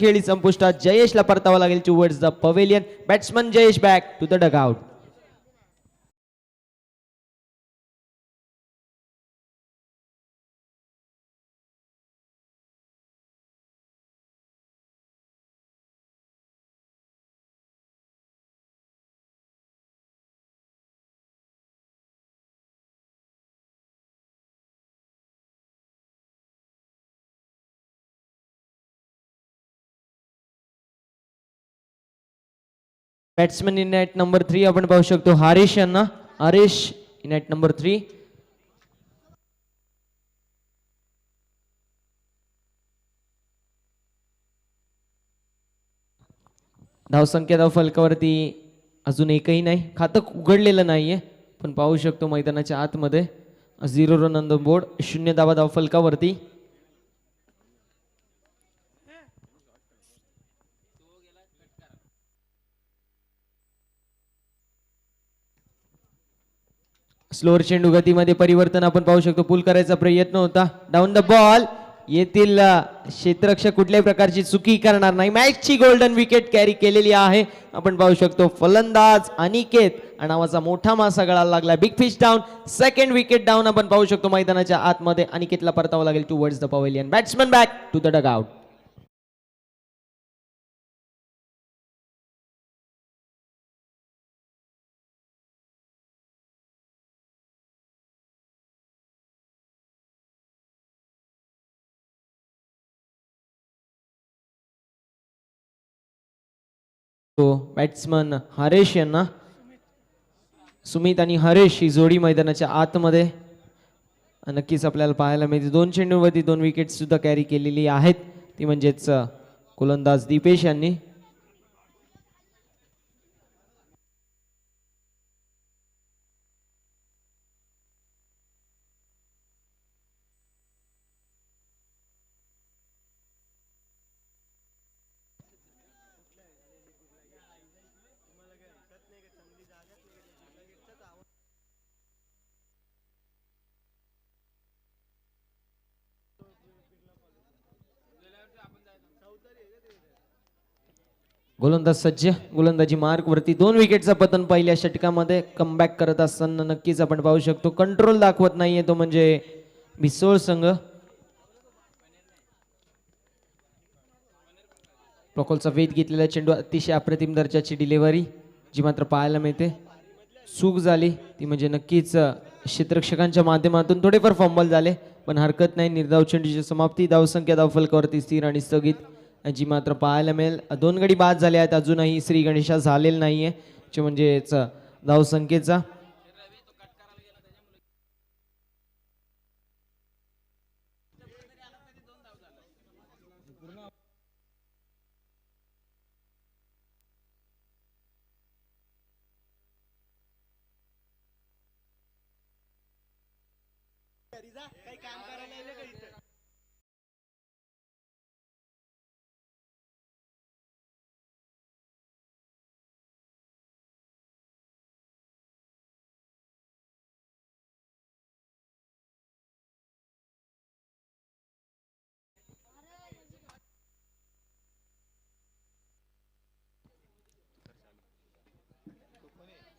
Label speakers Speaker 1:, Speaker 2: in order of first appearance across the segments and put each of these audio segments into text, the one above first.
Speaker 1: खेळी संपुष्टात. जयेशला परतावा लागेल towards the pavilion. Batsman Jayesh back to the dugout. Batsman in at number 3 आपण पाहू शकतो हरीश यांना. Harish in at number 3. धावसंख्या धाव फलकावरती अजून एकही नाही, खातं उघडलेलं नाहीये, पण पाहू शकतो मैदानाच्या आतमध्ये 0 रन ऑन द बोर्ड. 0 धावा धाव फलकावरती. स्लोअर चेंडू गतीमध्ये परिवर्तन आपण पाहू शकतो. पुल करायचा प्रयत्न होता. Down the ball. येथील क्षेत्ररक्षक कुठल्याही प्रकारची चुकी करणार नाही. मॅचची गोल्डन विकेट कॅरी केलेली आहे. आपण पाहू शकतो फलंदाज अनिकेत नावाचा मोठा मासा गळाला लागला. Big fish down. Second wicket down आपण पाहू शकतो मैदानाच्या आतमध्ये. अनिकेतला परतावा लागेल towards the pavilion. Batsman back to the dugout. Batsman Haresh यांना. सुमित आणि हरेश ही जोडी मैदानाच्या आतमध्ये नक्कीच आपल्याला पाहायला मिळते. 2 चेंडूवरती 2 विकेट सुद्धा कॅरी केलेली आहेत, ती म्हणजेच गोलंदाज दीपेश यांनी. गोलंदाज सज्ज. गोलंदाजी मार्क वरती. 2 विकेटचा पतन पहिल्या षटकामध्ये. कमबॅक करत असताना नक्कीच आपण पाहू शकतो कंट्रोल दाखवत नाहीये तो म्हणजे भिसोळ संघ. प्रॉकॉलचा वेध घेतलेला चेंडू. अतिशय अप्रतिम दर्जाची डिलिव्हरी जी मात्र पाहायला मिळते. चूक झाली ती म्हणजे नक्कीच क्षेत्ररक्षकांच्या माध्यमातून थोडेफार फंबल झाले, पण हरकत नाही. निर्धाव चेंडूची समाप्ती. धावसंख्या धाव फलकावरती स्थिर आणि स्थगित जी मात्र पाहायला मिळेल. 2 गडी बाद झाले आहेत. अजूनही श्री गणेशा झालेला नाहीये म्हणजेच धावसंख्येचा.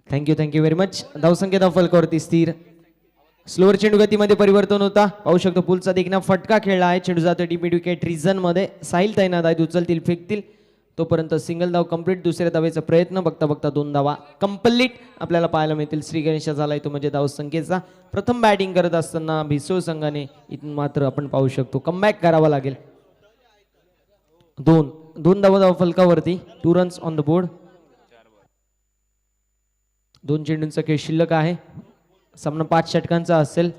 Speaker 1: Thank you very much. धावसंख्या धाव फलकावरती स्थिर. स्लोअर चेंडू गतीमध्ये परिवर्तन होता. पाहू शकतो पुलचा देखना फटका खेळला आहे. चेंडू जातो डीप मिड विकेट रिझन मध्ये. साहिल तैनात आहेत. उचलतील फेकतील तोपर्यंत सिंगल धाव कंप्लीट. दुसऱ्या धावेचा प्रयत्न. बघता बघता 2 धावा कंप्लीट आपल्याला पाहायला मिळतील. श्री गणेशा झालाय तो म्हणजे धावसंख्येचा. प्रथम बॅटिंग करत असताना भिसोळ संघाने इथून मात्र आपण पाहू शकतो कमबॅक करावा लागेल. 2 धावा धाव फलकावरती. 2 रन्स ऑन द बोर्ड. 2 चेंडूंचा खेळ शिल्लक आहे. सामना 5 षटकांचा असेल.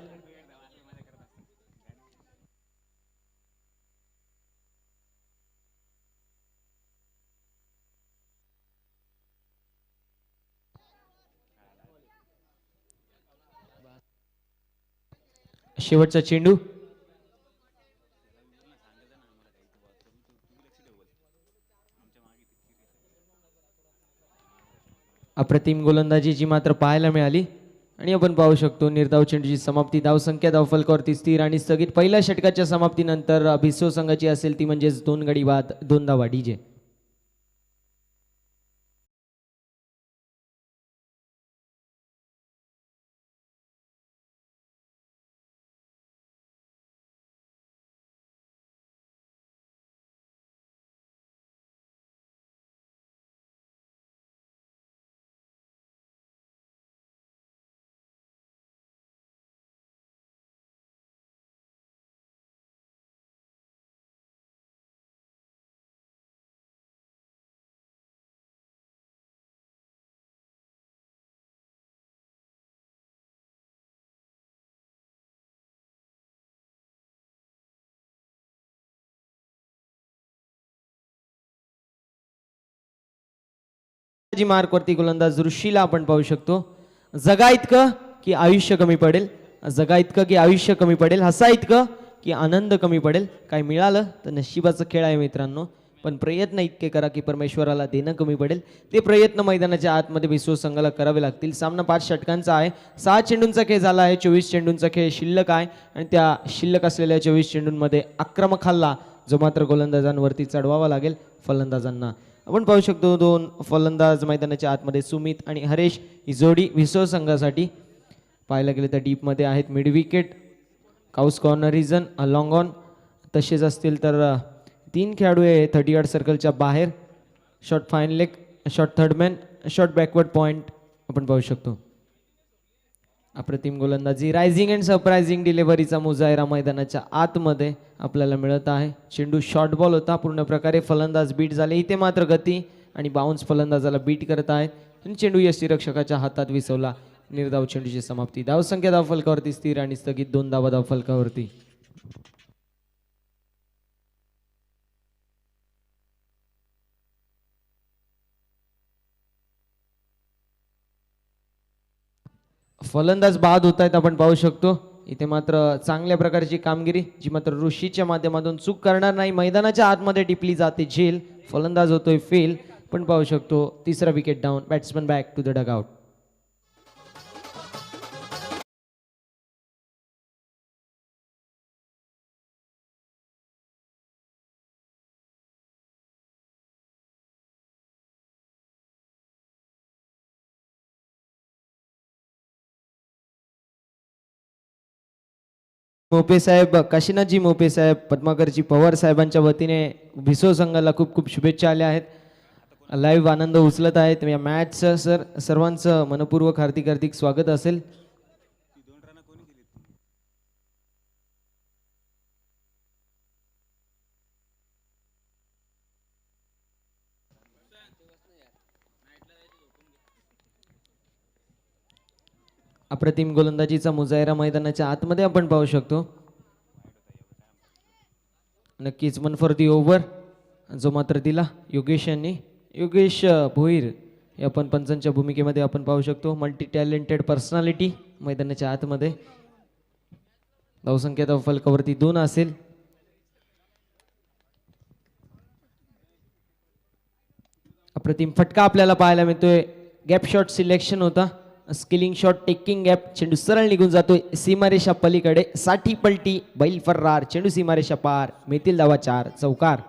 Speaker 1: शेवटचा चेंडू. अप्रतिम गोलंदाजी जी मात्र पाहायला मिळाली. आणि आपण पाहू शकतो निर्धाव चेंडूची समाप्ती धावसंख्या धावफलकावरती स्थिर आणि स्थगित. पहिल्या षटकाच्या समाप्तीनंतर भिसो संघाची असेल ती म्हणजेच 2 गडी बाद 2 धावा डीजे. मार्कवरती गोलंदाज ऋषीला आपण पाहू शकतो. जगा इतकं की आयुष्य कमी पडेल, जगा इतकं की आयुष्य कमी पडेल, हसा इतकं की आनंद कमी पडेल. काय मिळालं तर नशिबाचा खेळ आहे मित्रांनो, पण प्रयत्न इतके करा की परमेश्वराला देणं कमी पडेल. ते प्रयत्न मैदानाच्या आतमध्ये विश्व संघाला करावे लागतील. सामना 5 षटकांचा आहे. 6 चेंडूंचा खेळ झाला आहे. 24 चेंडूंचा खेळ शिल्लक आहे आणि त्या शिल्लक असलेल्या 24 चेंडूंमध्ये आक्रमक हल्ला जो मात्र गोलंदाजांवरती चढवावा लागेल फलंदाजांना. आपण पाहू शकतो 2 फलंदाज मैदानाच्या आतमध्ये सुमित आणि हरेश ही जोडी विसो संघासाठी पाहायला गेले तर डीपमध्ये आहेत. Mid wicket cow's corner region long on तसेच असतील तर 3 खेळाडू आहे 30 यार्ड सर्कलच्या बाहेर. Short fine leg, short third man, short backward point आपण पाहू शकतो. अप्रतिम गोलंदाजी रायझिंग अँड सरप्रायझिंग डिलिव्हरीचा मुजाहिरा मैदानाच्या आतमध्ये आपल्याला मिळत आहे. चेंडू शॉर्ट बॉल होता पूर्ण प्रकारे फलंदाज बीट झाले. इथे मात्र गती आणि बाउन्स फलंदाजाला बीट करत आहेत आणि चेंडू यष्टीरक्षकाच्या हातात विसवला. निर्धाव चेंडूची समाप्ती. धावसंख्या धावफलकावरती स्थिर आणि स्थगित 2 धावा धावफलकावरती. फलंदाज बाद होत आहेत आपण पाहू शकतो. इथे मात्र चांगल्या प्रकारची कामगिरी जी मात्र ऋषीच्या माध्यमातून चूक करणार नाही. मैदानाच्या आतमध्ये टिपली जाते झेल. फलंदाज होतोय फेल. पण पाहू शकतो तिसरा wicket down. Batsman back to the dugout. Mope Saheb, Kashinathji Mope Saheb, Padmakarji Pawar साहेबांच्या वतीने भिसो संघाला खूप खूप शुभेच्छा आल्या आहेत. लाईव्ह आनंद उचलत आहेत या मॅचचं. सर सर्वांचं मनपूर्वक हार्दिक हार्दिक स्वागत असेल. अप्रतिम गोलंदाजीचा मुजाहिरा मैदानाच्या आतमध्ये आपण पाहू शकतो. नक्कीच 1 फॉर दी ओव्हर जो मात्र दिला योगेश यांनी. योगेश भोईर हे आपण पंचांच्या भूमिकेमध्ये आपण पाहू शकतो. मल्टी टॅलेंटेड पर्सनॅलिटी मैदानाच्या आतमध्ये. धावसंख्या धावफलकावरती 2 असेल. अप्रतिम फटका आपल्याला पाहायला मिळतोय. गॅप शॉट सिलेक्शन होता. Skilling shot taking gap. चेंडू सरळ निघून जातोय सीमारेषा पलीकडे. 60 पलटी बैल फर्रार. चेंडू सीमारेषा पार. मिळतील धावा 4 चौकार.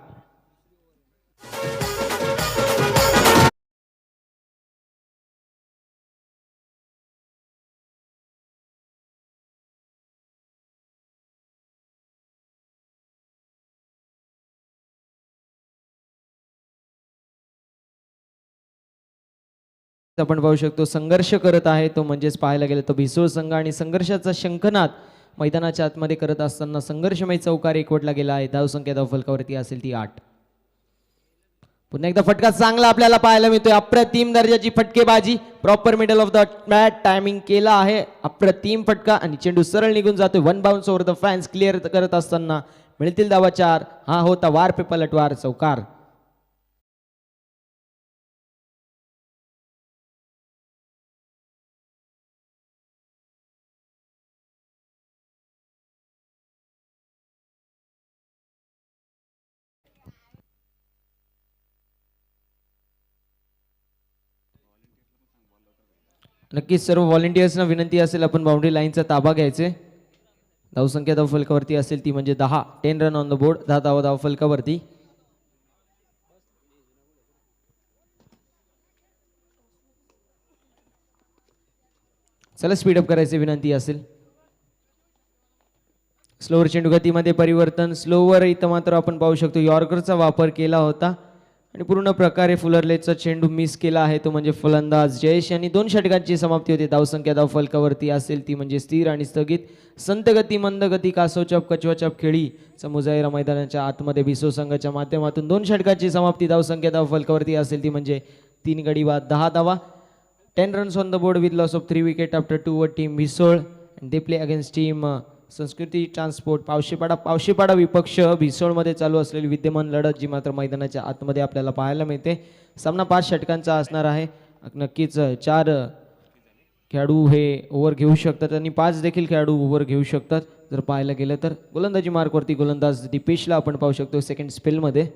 Speaker 1: आपण पाहू शकतो संघर्ष करत आहे तो म्हणजेच पाहायला गेलं तर भिसोळ संघ आणि संघर्षाचा शंखनाद मैदानाच्या आतमध्ये करत असताना संघर्षमय चौकार एकवटला गेला आहे. धावसंख्या धावफलकावरती असेल ती 8. पुन्हा एकदा फटका चांगला आपल्याला पाहायला मिळतोय. अप्रतिम दर्जाची फटकेबाजी. Proper middle of the bat timing केला आहे. अप्रतिम फटका आणि चेंडू सरळ निघून जातोय. 1 bounce over the fans clear करत असताना मिळतील धावा 4. हा होता वार पे पलटवार चौकार. नक्कीच सर्व व्हॉलेंटियर्सना विनंती असेल आपण बाउंड्री लाईनचा ताबा घ्यायचे. धावसंख्या धावफलकावरती असेल ती म्हणजे 10. 10 रन ऑन द बोर्ड. 10 धावा धावफलकावरती. चला स्पीडअप करायची विनंती असेल. स्लोवर चेंडू गतीमध्ये परिवर्तन. स्लोवर इथं मात्र आपण पाहू शकतो यॉर्करचा वापर केला होता आणि पूर्ण प्रकारे फुलरलेचा चेंडू मिस केला आहे तो म्हणजे फलंदाज जयेश यांनी. 2 षटकांची समाप्ती होती. धावसंख्या धावफलकावरती असेल ती म्हणजे स्थिर आणि स्थगित. संत गती मंद गती कासोचाप कचवाचाप खेळीचा मुजाहिरा मैदानाच्या आतमध्ये बिसो संघाच्या माध्यमातून 2 षटकांची समाप्ती. धावसंख्या धावफलकावरती असेल ती म्हणजे 3 गडी बाद 10 धावा. 10 runs on the board with loss of 3 wicket after 2 over team Bisol and they play against team संस्कृती ट्रान्सपोर्ट पावशेपाडा विपक्ष भिसोळमध्ये चालू असलेली विद्यमान लढत जी मात्र मैदानाच्या आतमध्ये आपल्याला पाहायला मिळते. सामना 5 षटकांचा असणार आहे. नक्कीच 4 खेळाडू हे ओव्हर घेऊ शकतात आणि 5 देखील खेळाडू ओव्हर घेऊ शकतात. जर पाहायला गेलं तर गोलंदाजी मार्कवरती गोलंदाज दीपेशला आपण पाहू शकतो सेकंड स्पेलमध्ये.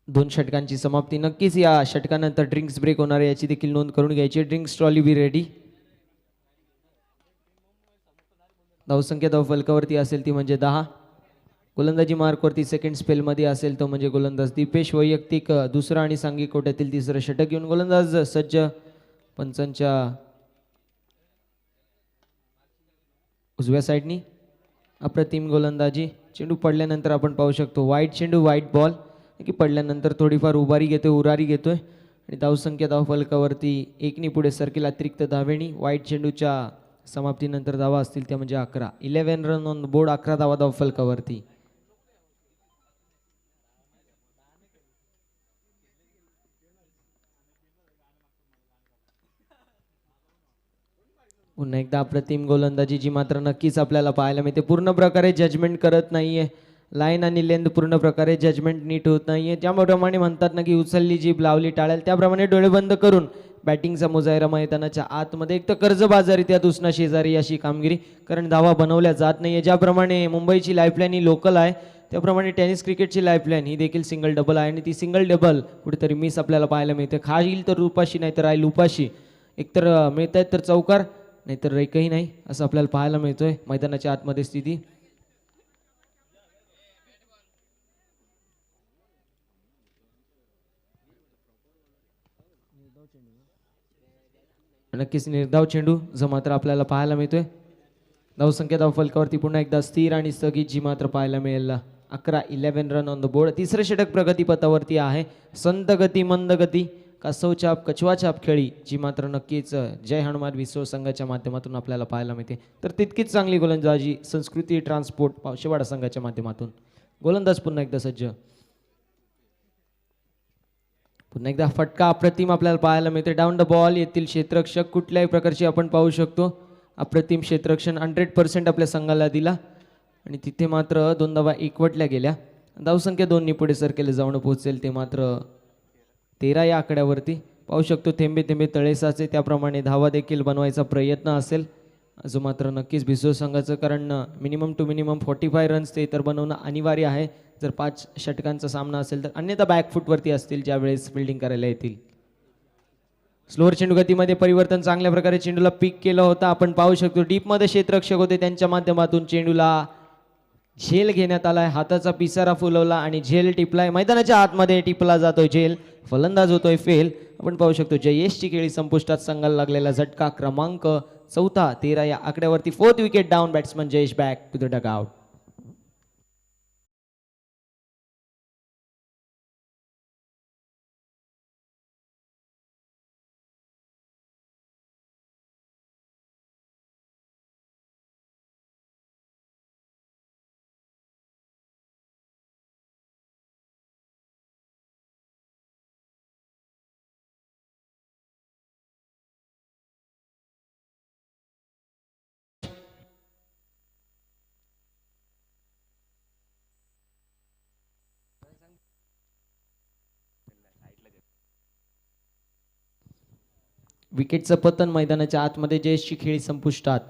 Speaker 1: दोन षटकांची समाप्ती. नक्कीच या षटकानंतर ड्रिंक्स ब्रेक होणार आहे याची देखील नोंद करून घ्यायची. Drinks trolley be ready. धावसंख्या धावफलकावरती असेल ती म्हणजे 10. गोलंदाजी मार्कवरती सेकंड स्पेलमध्ये असेल तो म्हणजे गोलंदाज दीपेश. वैयक्तिक दुसरा आणि सांघिक कोट्यातील तिसरं षटक घेऊन गोलंदाज सज्ज. पंचांच्या उजव्या साईडनी अप्रतिम गोलंदाजी. चेंडू पडल्यानंतर आपण पाहू शकतो वाईट चेंडू वाईट बॉल की पडल्यानंतर थोडीफार उरारी घेतोय आणि धावसंख्या धावफलकावरती 1 पुढे सरकेल अतिरिक्त धावेणी. वाईट चेंडूच्या समाप्तीनंतर धावा असतील त्या म्हणजे 11. 11 रन ऑन बोर्ड. 11 धावा धावफलकावरती. पुन्हा एकदा अप्रतिम गोलंदाजी जी मात्र नक्कीच आपल्याला पाहायला मिळते. पूर्ण प्रकारे जजमेंट करत नाहीये. लाईन आणि लेंथ पूर्ण प्रकारे जजमेंट नीट होत नाहीये. ज्याप्रमाणे म्हणतात ना की उचलली जीभ लावली टाळेल त्याप्रमाणे डोळे बंद करून बॅटिंगचा मुजाहिरा मैदानाच्या आतमध्ये एक तर कर्जबाजारी त्यात उसना शेजारी अशी कामगिरी. कारण धावा बनवल्या जात नाहीये. ज्याप्रमाणे मुंबईची लाईफलाईन ही लोकल आहे त्याप्रमाणे टेनिस क्रिकेटची लाईफलाईन ही देखील सिंगल डबल आहे आणि ती सिंगल डबल कुठेतरी मिस आपल्याला पाहायला मिळते. खाईल तर रुपाशी नाही तर राहील उपाशी. एकतर मिळत आहेत तर चौकार नाहीतर एकही नाही असं आपल्याला पाहायला मिळतोय मैदानाच्या आतमध्ये स्थिती. नक्कीच निर्धाव चेंडू जो मात्र आपल्याला पाहायला मिळतोय. धावसंख्या धावफलकावरती पुन्हा एकदा स्थिर आणि स्थगित जी मात्र पाहायला मिळेल. 11. 11 रन ऑन द बोर्ड. तिसरं षटक प्रगतीपथावरती आहे. संत गती मंद गती कासवचाप कछवाचाप खेळी जी मात्र नक्कीच जय हनुमान विसो संघाच्या माध्यमातून आपल्याला पाहायला मिळते. तर तितकीच चांगली गोलंदाजी संस्कृती ट्रान्सपोर्ट पावशेवाडा संघाच्या माध्यमातून. गोलंदाज पुन्हा एकदा सज्ज. पुन्हा एकदा फटका अप्रतिम आपल्याला पाहायला मिळते. डाऊन द बॉल येथील क्षेत्ररक्षक कुठल्याही प्रकारची आपण पाहू शकतो. अप्रतिम क्षेत्ररक्षण 100% आपल्या संघाला दिला आणि तिथे मात्र 2 धावा एकवटल्या गेल्या. धावसंख्या 2 पुढे सरकेले जाऊन पोहोचेल ते मात्र 13 या आकड्यावरती पाहू शकतो. थेंबे थेंबे तळेसाचे त्याप्रमाणे धावा देखील बनवायचा प्रयत्न असेल जो मात्र नक्कीच भिसो संघाचं. कारण मिनिमम टू मिनिमम 45 रन्स ते तर बनवणं अनिवार्य आहे जर 5 षटकांचा सामना असेल तर. अन्यथा बॅकफूटवरती असतील ज्यावेळेस फिल्डिंग करायला येतील. स्लोअर चेंडू गतीमध्ये परिवर्तन. चांगल्या प्रकारे चेंडूला पिक केलं होतं आपण पाहू शकतो. डीपमध्ये क्षेत्ररक्षक होते त्यांच्या माध्यमातून चेंडूला झेल घेण्यात आलाय. हाताचा पिसारा फुलवला आणि झेल टिपलाय. मैदानाच्या आतमध्ये टिपला जातोय झेल. फलंदाज होतोय फेल. आपण पाहू शकतो जयेशची खेळी संपुष्टात. संघाला लागलेला झटका क्रमांक 4. 13 या आकड्यावरती 4th wicket down. Batsman Jayesh back to the dugout. विकेटचं पतन, मैदानाच्या आतमध्ये जयेशची खेळी संपुष्टात.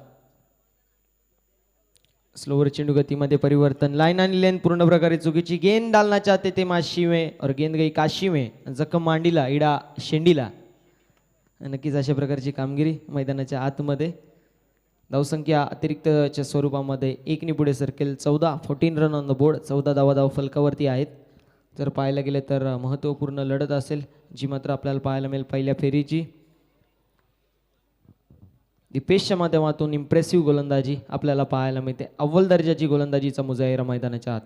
Speaker 1: स्लोवर चेंडू गतीमध्ये परिवर्तन, लाईन आणि लेन पूर्ण प्रकारे चुकीची. गेंद डालना चाहते थे माशी में और गेंद गई काशी में, जखम मांडीला इडा शेंडीला. नक्कीच अशा प्रकारची कामगिरी मैदानाच्या आतमध्ये. धावसंख्या अतिरिक्तच्या स्वरूपामध्ये 1 पुढे सरकेल. 14 रन ऑन द बोर्ड. 14 धावा फलकावरती आहेत. जर पाहायला गेले तर महत्त्वपूर्ण लढत असेल जी मात्र आपल्याला पाहायला मिळेल पहिल्या फेरीची. दीपेशच्या माध्यमातून इम्प्रेसिव्ह गोलंदाजी आपल्याला पाहायला मिळते. अव्वल दर्जाची गोलंदाजीचा मुजाहिरा मैदानाच्या आत.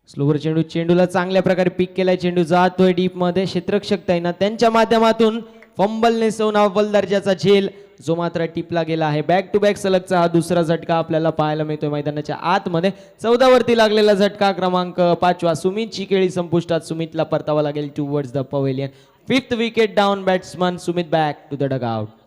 Speaker 1: स्लोवर चेंडूला चांगल्या प्रकारे पिक केलाय. चेंडू जातोय डीप मध्ये. क्षेत्ररक्षक तैनात त्यांच्या माध्यमातून फंबलने सोन अव्वल दर्जाचा झेल जो मात्र टिपला गेला आहे. बॅक टू बॅक सलगचा हा दुसरा झटका आपल्याला पाहायला मिळतोय मैदानाच्या आतमध्ये. 14 वरती लागलेला झटका क्रमांक 5. सुमितची खेळी संपुष्टात. सुमितला परतावा लागेल towards the pavilion. 5th wicket down. Batsman Sumit back to the dugout.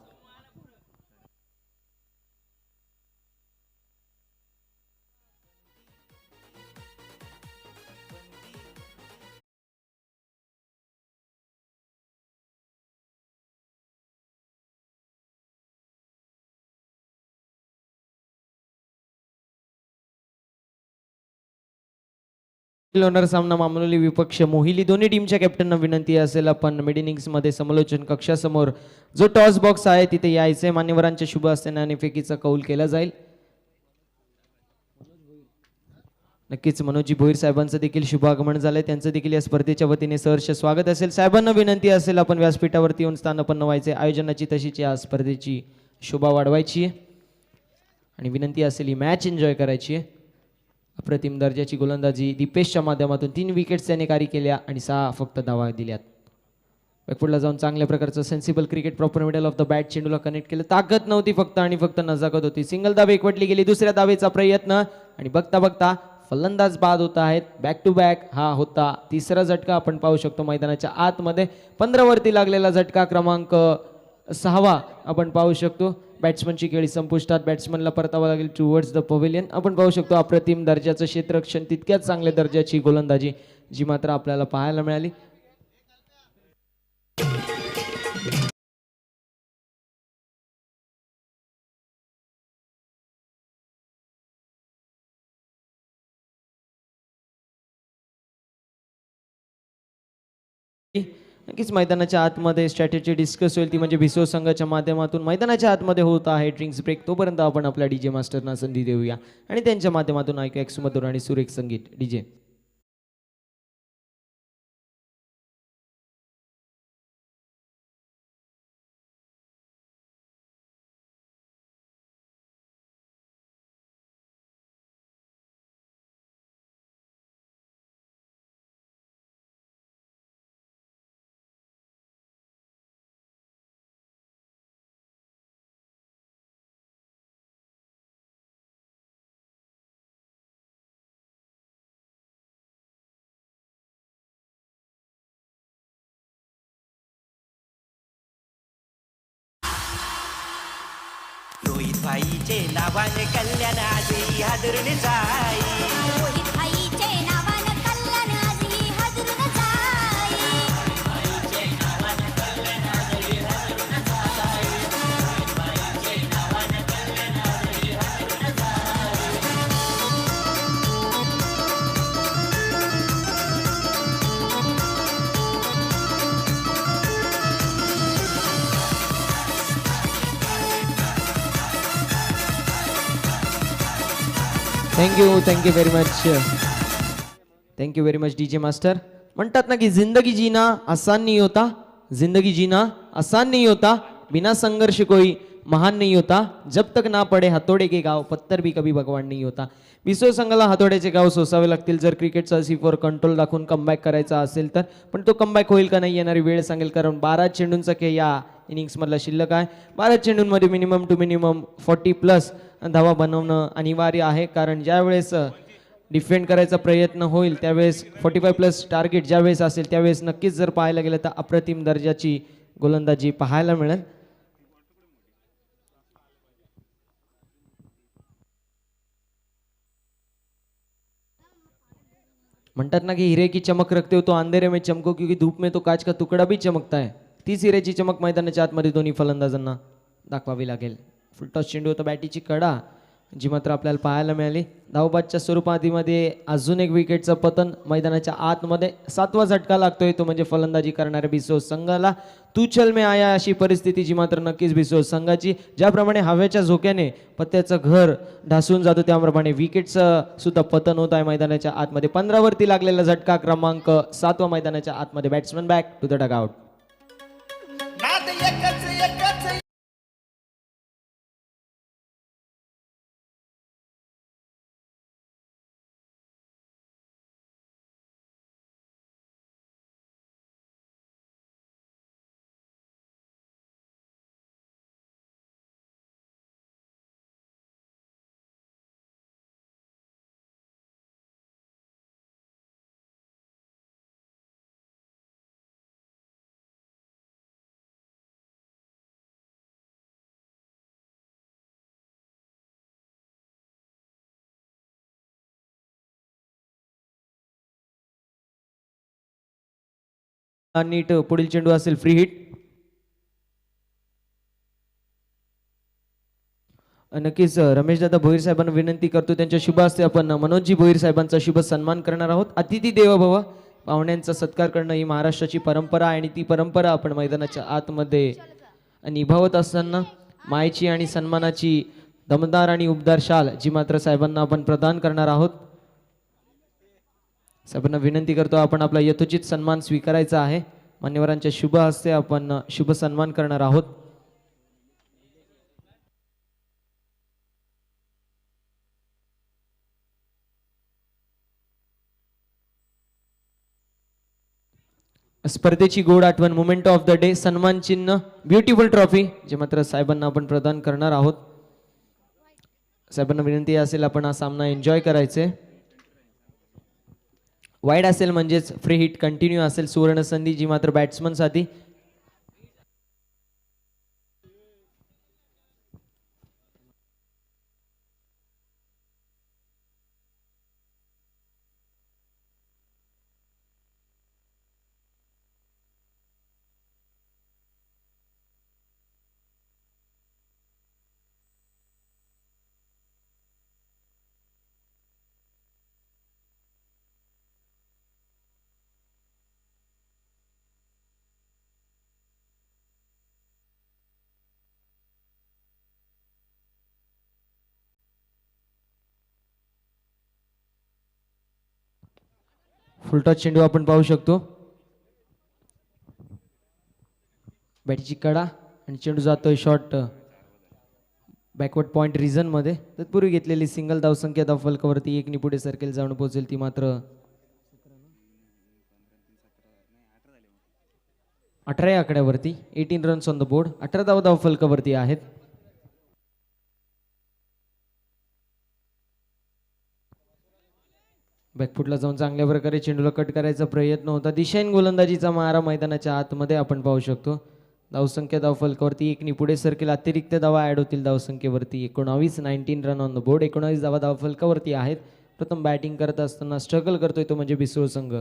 Speaker 1: ओनर सामना मामूली विपक्ष मोहिली दोन्ही टीमच्या कॅप्टनना विनंती असेल आपण मिड इनिंग्स मध्ये समलोचन कक्षासमोर जो टॉस बॉक्स आहे तिथे यायचे. मान्यवरांच्या शुभ हस्ते फेकीचा कौल केला जाईल. नक्कीच मनोजी भोईर साहेबांचं देखील शुभागमन झालंय. त्यांचं देखील या स्पर्धेच्या वतीने सहर्ष स्वागत असेल. साहेबांना विनंती असेल आपण व्यासपीठावरती येऊन स्थानापन्न व्हायचे. आयोजनाची तशीच या स्पर्धेची शोभा वाढवायची आहे आणि विनंती असेल ही मॅच एन्जॉय करायची आहे. अप्रतिम दर्जाची गोलंदाजी दीपेशच्या माध्यमातून 3 विकेट्स त्याने कॅरी केल्या आणि 6 फक्त धावा दिल्यात. बॅकफुटला जाऊन चांगल्या प्रकारचं sensible cricket proper middle of the bat चेंडूला कनेक्ट केलं. ताकद नव्हती फक्त आणि फक्त नजाकत होती. सिंगल धाव एकवटली गेली. दुसऱ्या धावेचा प्रयत्न आणि बघता बघता फलंदाज बाद होत आहेत. बॅक टू बॅक हा होता तिसरा झटका आपण पाहू शकतो मैदानाच्या आतमध्ये. 15 वरती लागलेला झटका क्रमांक 6 आपण पाहू शकतो. बॅट्समनची खेळी संपुष्टात. बॅट्समनला परतावा लागेल टुवर्ड्स द पवेलियन. आपण पाहू शकतो अप्रतिम दर्जाचं क्षेत्ररक्षण, तितक्याच चांगल्या दर्जाची गोलंदाजी जी मात्र आपल्याला पाहायला मिळाली. नक्कीच मैदानाच्या आतमध्ये स्ट्रॅटेजी डिस्कस होईल ती म्हणजे भिसो संघाच्या माध्यमातून मैदानाच्या आतमध्ये होत आहे ड्रिंक्स ब्रेक. तोपर्यंत आपण आपल्या डीजे मास्टरना संधी देऊया आणि त्यांच्या माध्यमातून ऐकूया एक सुमधुर आणि सुरेख संगीत. डीजे
Speaker 2: रोहित भाईचे नावाने कल्याण आजही हादरून जाई.
Speaker 3: रोहित भाईचे नावानं कल्याण आजही हादरून जाई.
Speaker 1: Thank you very much. Thank you very much DJ master. म्हणतात ना की जिंदगी जीना आसान नहीं होता, जिंदगी जीना आसान नहीं होता, बिना संघर्ष कोई महान नहीं होता, जब तक ना पडे हातोडे के गाव पत्तर भी कभी भगवान नहीं होता. बिसो संघाला हातोड्याचे गाव सोसावे लागतील जर क्रिकेटचा C4 कंट्रोल दाखवून कमबॅक करायचा असेल तर. पण तो कमबॅक होईल का नाही येणारी वेळ सांगेल, कारण 12 चेंडूंचा खेळ या इनिंग्समधला शिल्लक आहे. 12 चेंडूंमध्ये मिनिमम टू मिनिमम 40+ धावा बनवणं अनिवार्य आहे, कारण ज्यावेळेस डिफेंड करायचा प्रयत्न होईल त्यावेळेस 45+ टार्गेट ज्यावेळेस असेल त्यावेळेस नक्कीच जर पाहायला गेलं तर अप्रतिम दर्जाची गोलंदाजी पाहायला मिळेल. म्हणतात ना की हीरे की चमक रखते हो तो अंधेरे में चमको, क्योंकि धूप में तो कांच का टुकड़ा भी चमकता है. तीच हिऱ्याची चमक मैदानाच्या आतमध्ये दोन्ही फलंदाजांना दाखवावी लागेल. फुलटॉस चेंडू होता बॅटीची कडा जी मात्र आपल्याला पाहायला मिळाली. धावबादच्या स्वरूपामध्ये अजून एक विकेटचं पतन मैदानाच्या आतमध्ये. 7वा झटका लागतोय तो म्हणजे फलंदाजी करणाऱ्या बिसोड संघाला. तू चल में आया अशी परिस्थिती जी मात्र नक्कीच बिसोड संघाची. ज्याप्रमाणे हवेच्या झोक्याने पत्त्याचं घर ढासून जातो त्याप्रमाणे विकेटचं सुद्धा पतन होत आहे मैदानाच्या आतमध्ये. 15 वरती लागलेला झटका क्रमांक 7वा मैदानाच्या आतमध्ये. Batsman back to the dugout.
Speaker 2: नाद एकच एकच
Speaker 1: नीट पुढील चेंडू असेल फ्री हिट. नक्कीच रमेशदादा भोईर साहेबांना विनंती करतो त्यांच्या शुभ हस्ते आपण मनोजजी भोईर साहेबांचा शुभ सन्मान करणार आहोत. अतिथी देवो भव, पाहुण्यांचा सत्कार करणं ही महाराष्ट्राची परंपरा आहे आणि ती परंपरा आपण मैदानाच्या आतमध्ये निभावत असताना मायेची आणि सन्मानाची दमदार आणि उबदार शाल जी मात्र साहेबांना आपण प्रदान करणार आहोत. साहेबांना विनंती करतो आपण आपला यथोचित सन्मान स्वीकारायचा आहे. मान्यवरांच्या शुभ हस्ते आपण शुभ सन्मान करणार आहोत. स्पर्धेची गोड आठवण मोमेंट ऑफ द डे सन्मान चिन्ह ब्युटिफुल ट्रॉफी जे मात्र साहेबांना आपण प्रदान करणार आहोत. साहेबांना विनंती असेल आपण हा सामना एन्जॉय करायचे. वाईड असेल म्हणजेच फ्री हिट कंटिन्यू असेल सुवर्ण संधी जी मात्र बॅट्समन साठी. फुलटॉस चेंडू आपण पाहू शकतो. बॅटीची कडा आणि चेंडू जातोय शॉर्ट बॅकवर्ड पॉइंट रिझन मध्ये. तत्पूर्वी घेतलेली सिंगल धावसंख्या धाव फलकावरती 1 पुढे सर्कल जाऊन पोहोचेल ती मात्र 18 या आकड्यावरती. 18 रन्स ऑन द बोर्ड. 18 धाव फलकावरती आहेत. बॅकफुटला जाऊन चांगल्या प्रकारे चेंडूला कट करायचा प्रयत्न होता. दिशाहीन गोलंदाजीचा मारा मैदानाच्या आतमध्ये आपण पाहू शकतो. धावसंख्या धाव फलकावरती 1 पुढे सरकेल. अतिरिक्त धावा ऍड होतील धावसंख्येवरती. 19 रन ऑन द बोर्ड. 19 धावा धाव फलकावरती आहेत. प्रथम बॅटिंग करत असताना स्ट्रगल करतोय तो म्हणजे बिसोड संघ.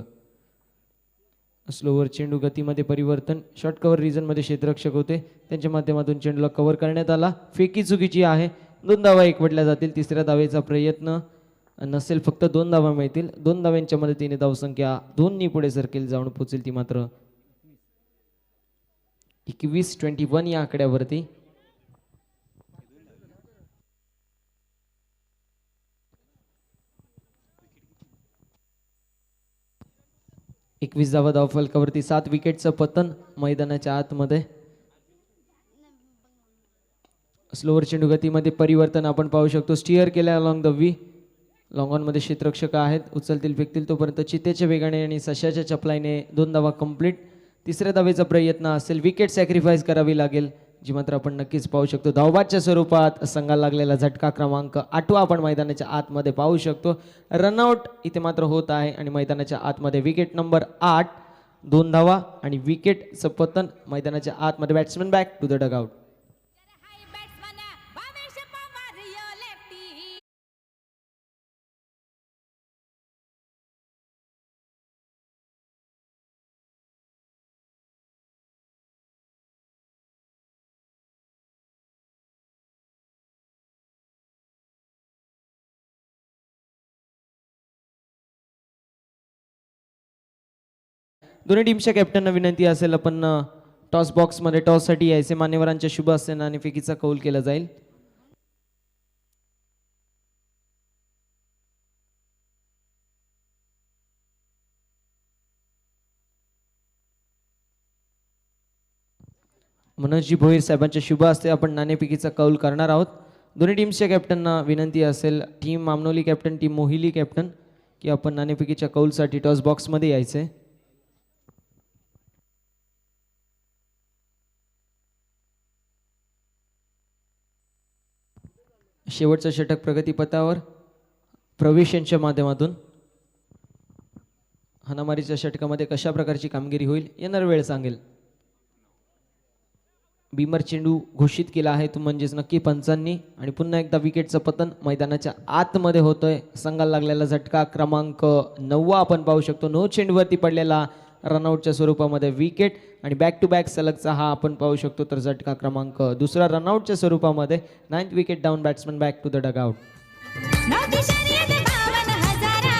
Speaker 1: स्लोवर चेंडू गतीमध्ये परिवर्तन. शॉर्ट कव्हर रिजन मध्ये क्षेत्ररक्षक होते त्यांच्या माध्यमातून चेंडूला कव्हर करण्यात आला. फेकी चुकीची आहे. 2 धावा एकवटल्या जातील. तिसऱ्या धावेचा प्रयत्न नसेल. फक्त 2 धावा मिळतील. 2 धाव्यांच्या मदतीने धावसंख्या 2 पुढे सरकेल जाऊन पोहोचेल ती मात्र 21 या आकड्यावरती. एकवीस धावा धाव फलकावरती. 7 विकेटचं पतन मैदानाच्या आतमध्ये. स्लोवर चेंडू गतीमध्ये परिवर्तन आपण पाहू शकतो. स्टिअर केल्या along the V. Long on मध्ये क्षेत्ररक्षक आहेत. उचलतील फेकतील तोपर्यंत चितेच्या वेगाने आणि सशाच्या चपलाईने 2 धावा कंप्लीट. तिसऱ्या धावेचा प्रयत्न असेल. विकेट सॅक्रिफाईस करावी लागेल जी मात्र आपण नक्कीच पाहू शकतो. धावबादच्या स्वरूपात संघाला लागलेला झटका क्रमांक 8 आपण मैदानाच्या आतमध्ये पाहू शकतो. रनआउट इथे मात्र होत आहे आणि मैदानाच्या आतमध्ये विकेट नंबर 8 2 धावा आणि विकेटचं पतन मैदानाच्या आतमध्ये. Batsman back to the dugout. दोन्ही टीमच्या कॅप्टनना विनंती असेल आपण टॉस बॉक्समध्ये टॉससाठी यायचे. मान्यवरांच्या शुभ हस्ते नाणेफेकीचा कौल केला जाईल. मनोजजी भोईर साहेबांच्या शुभ हस्ते आपण नाणेफेकीचा कौल करणार आहोत. दोन्ही टीम्सच्या कॅप्टनना विनंती असेल, team आमनोली captain, team Mohili captain, की आपण नाणेफेकीच्या कौलसाठी टॉस बॉक्समध्ये यायचे. शेवटचं षटक प्रगतीपथावर प्रवेश यांच्या माध्यमातून. हाणामारीच्या षटकामध्ये कशा प्रकारची कामगिरी होईल येणार वेळ सांगेल. बीमर चेंडू घोषित केला आहे तो म्हणजेच नक्की पंचांनी, आणि पुन्हा एकदा विकेटचं पतन मैदानाच्या आतमध्ये होतोय. संघाला लागलेला झटका क्रमांक 9 आपण पाहू शकतो. नो चेंडूवरती पडलेला रनआउटच्या स्वरूपामध्ये विकेट, आणि बॅक टू बॅक सलगचा हा आपण पाहू शकतो. तर झटका क्रमांक 2 रनआउटच्या स्वरूपामध्ये. 9th wicket down, batsman back to the dugout.
Speaker 3: नव्हती शर्यत 52,000.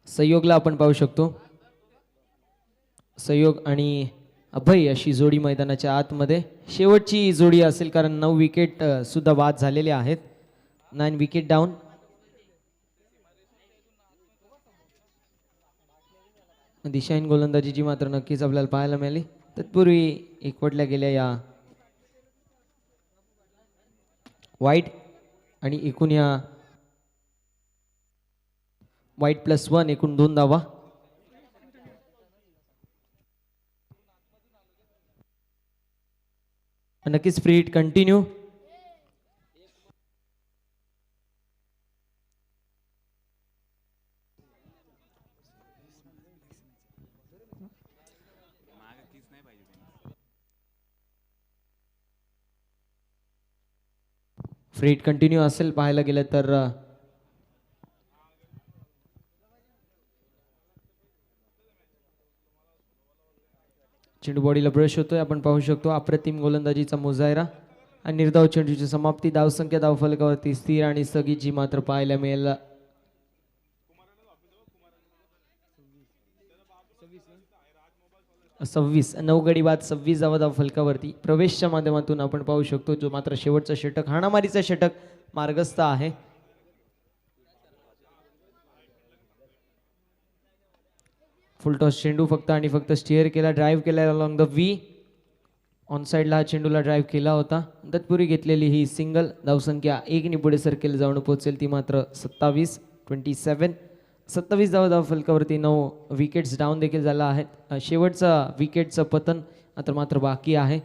Speaker 1: संयोगला आपण पाहू शकतो. संयोग आणि अभय अशी जोडी मैदानाच्या आतमध्ये. शेवटची जोडी असेल कारण 9 विकेट सुद्धा बाद झालेले आहेत. 9 विकेट डाऊन. दिशाहीन गोलंदाजीची मात्र नक्कीच आपल्याला पाहायला मिळाली. तत्पूर्वी एकवटल्या गेल्या या वाईट, आणि एकूण या वाईट +1 एकूण 2 धावा. नक्कीच free hit continue. Free hit continue असेल पाहायला गेलं तर. चेंडू बॉडीला ब्रश होतोय आपण पाहू शकतो. अप्रतिम गोलंदाजीचा मुजायरा आणि निर्धाव चेंडूची समाप्ती. धावसंख्या धावफलकावरती स्थिर आणि स्थगितची मात्र पाहायला मिळेल. 26 9 गडी बाद 26 धावा धावफलकावरती. प्रवेशच्या माध्यमातून आपण पाहू शकतो जो मात्र शेवटचा षटक हाणामारीचा षटक मार्गस्थ आहे. फुल टॉस चेंडू फक्त आणि फक्त स्टिअर केला, ड्राईव्ह केला अलॉंग द वी. ऑन साईडला हा चेंडूला ड्राईव्ह केला होता. तत्पूर्वी घेतलेली ही सिंगल. धावसंख्या 1 नि पुढे सरकेल जाऊन पोहोचेल ती मात्र 27 27 धावा धावफलकावरती. 9 विकेट्स डाऊन देखील झाला आहे. शेवटचा विकेटचं पतन मात्र बाकी आहे.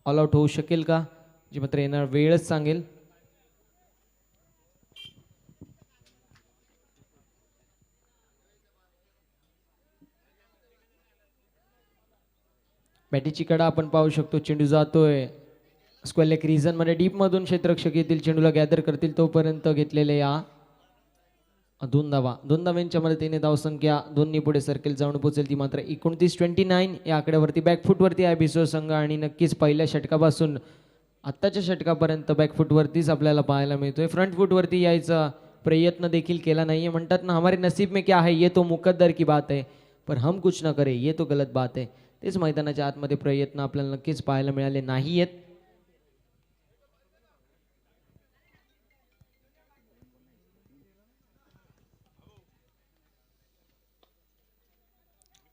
Speaker 1: ऑल आउट होऊ शकेल का जी मात्र येणार वेळच सांगेल. बॅटीची कडा आपण पाहू शकतो. चेंडू जातोय स्क्वेअर लेग रिजन मध्ये. डीप मधून क्षेत्ररक्षक येतील, चेंडूला गॅदर करतील तोपर्यंत घेतलेले या 2 धावा. 2 धावांच्या मदतीने धावसंख्या 2 नि पुढे सर्कल जाऊन पोहोचेल ती मात्र 29 या आकड्यावरती. बॅकफुटवरती आहे बिसो संघ, आणि नक्कीच पहिल्या षटकापासून आत्ताच्या षटकापर्यंत बॅकफुटवरतीच आपल्याला पाहायला मिळतोय. फ्रंट फुटवरती यायचा प्रयत्न देखील केला नाहीये. म्हणतात ना, हमारे नसीब में क्या है ये तो मुकद्दर की बात है, पर हम कुछ ना करे ये तो गलत बात है. तेच मैदानाच्या आतमध्ये प्रयत्न आपल्याला नक्कीच पाहायला मिळाले नाहीयेत.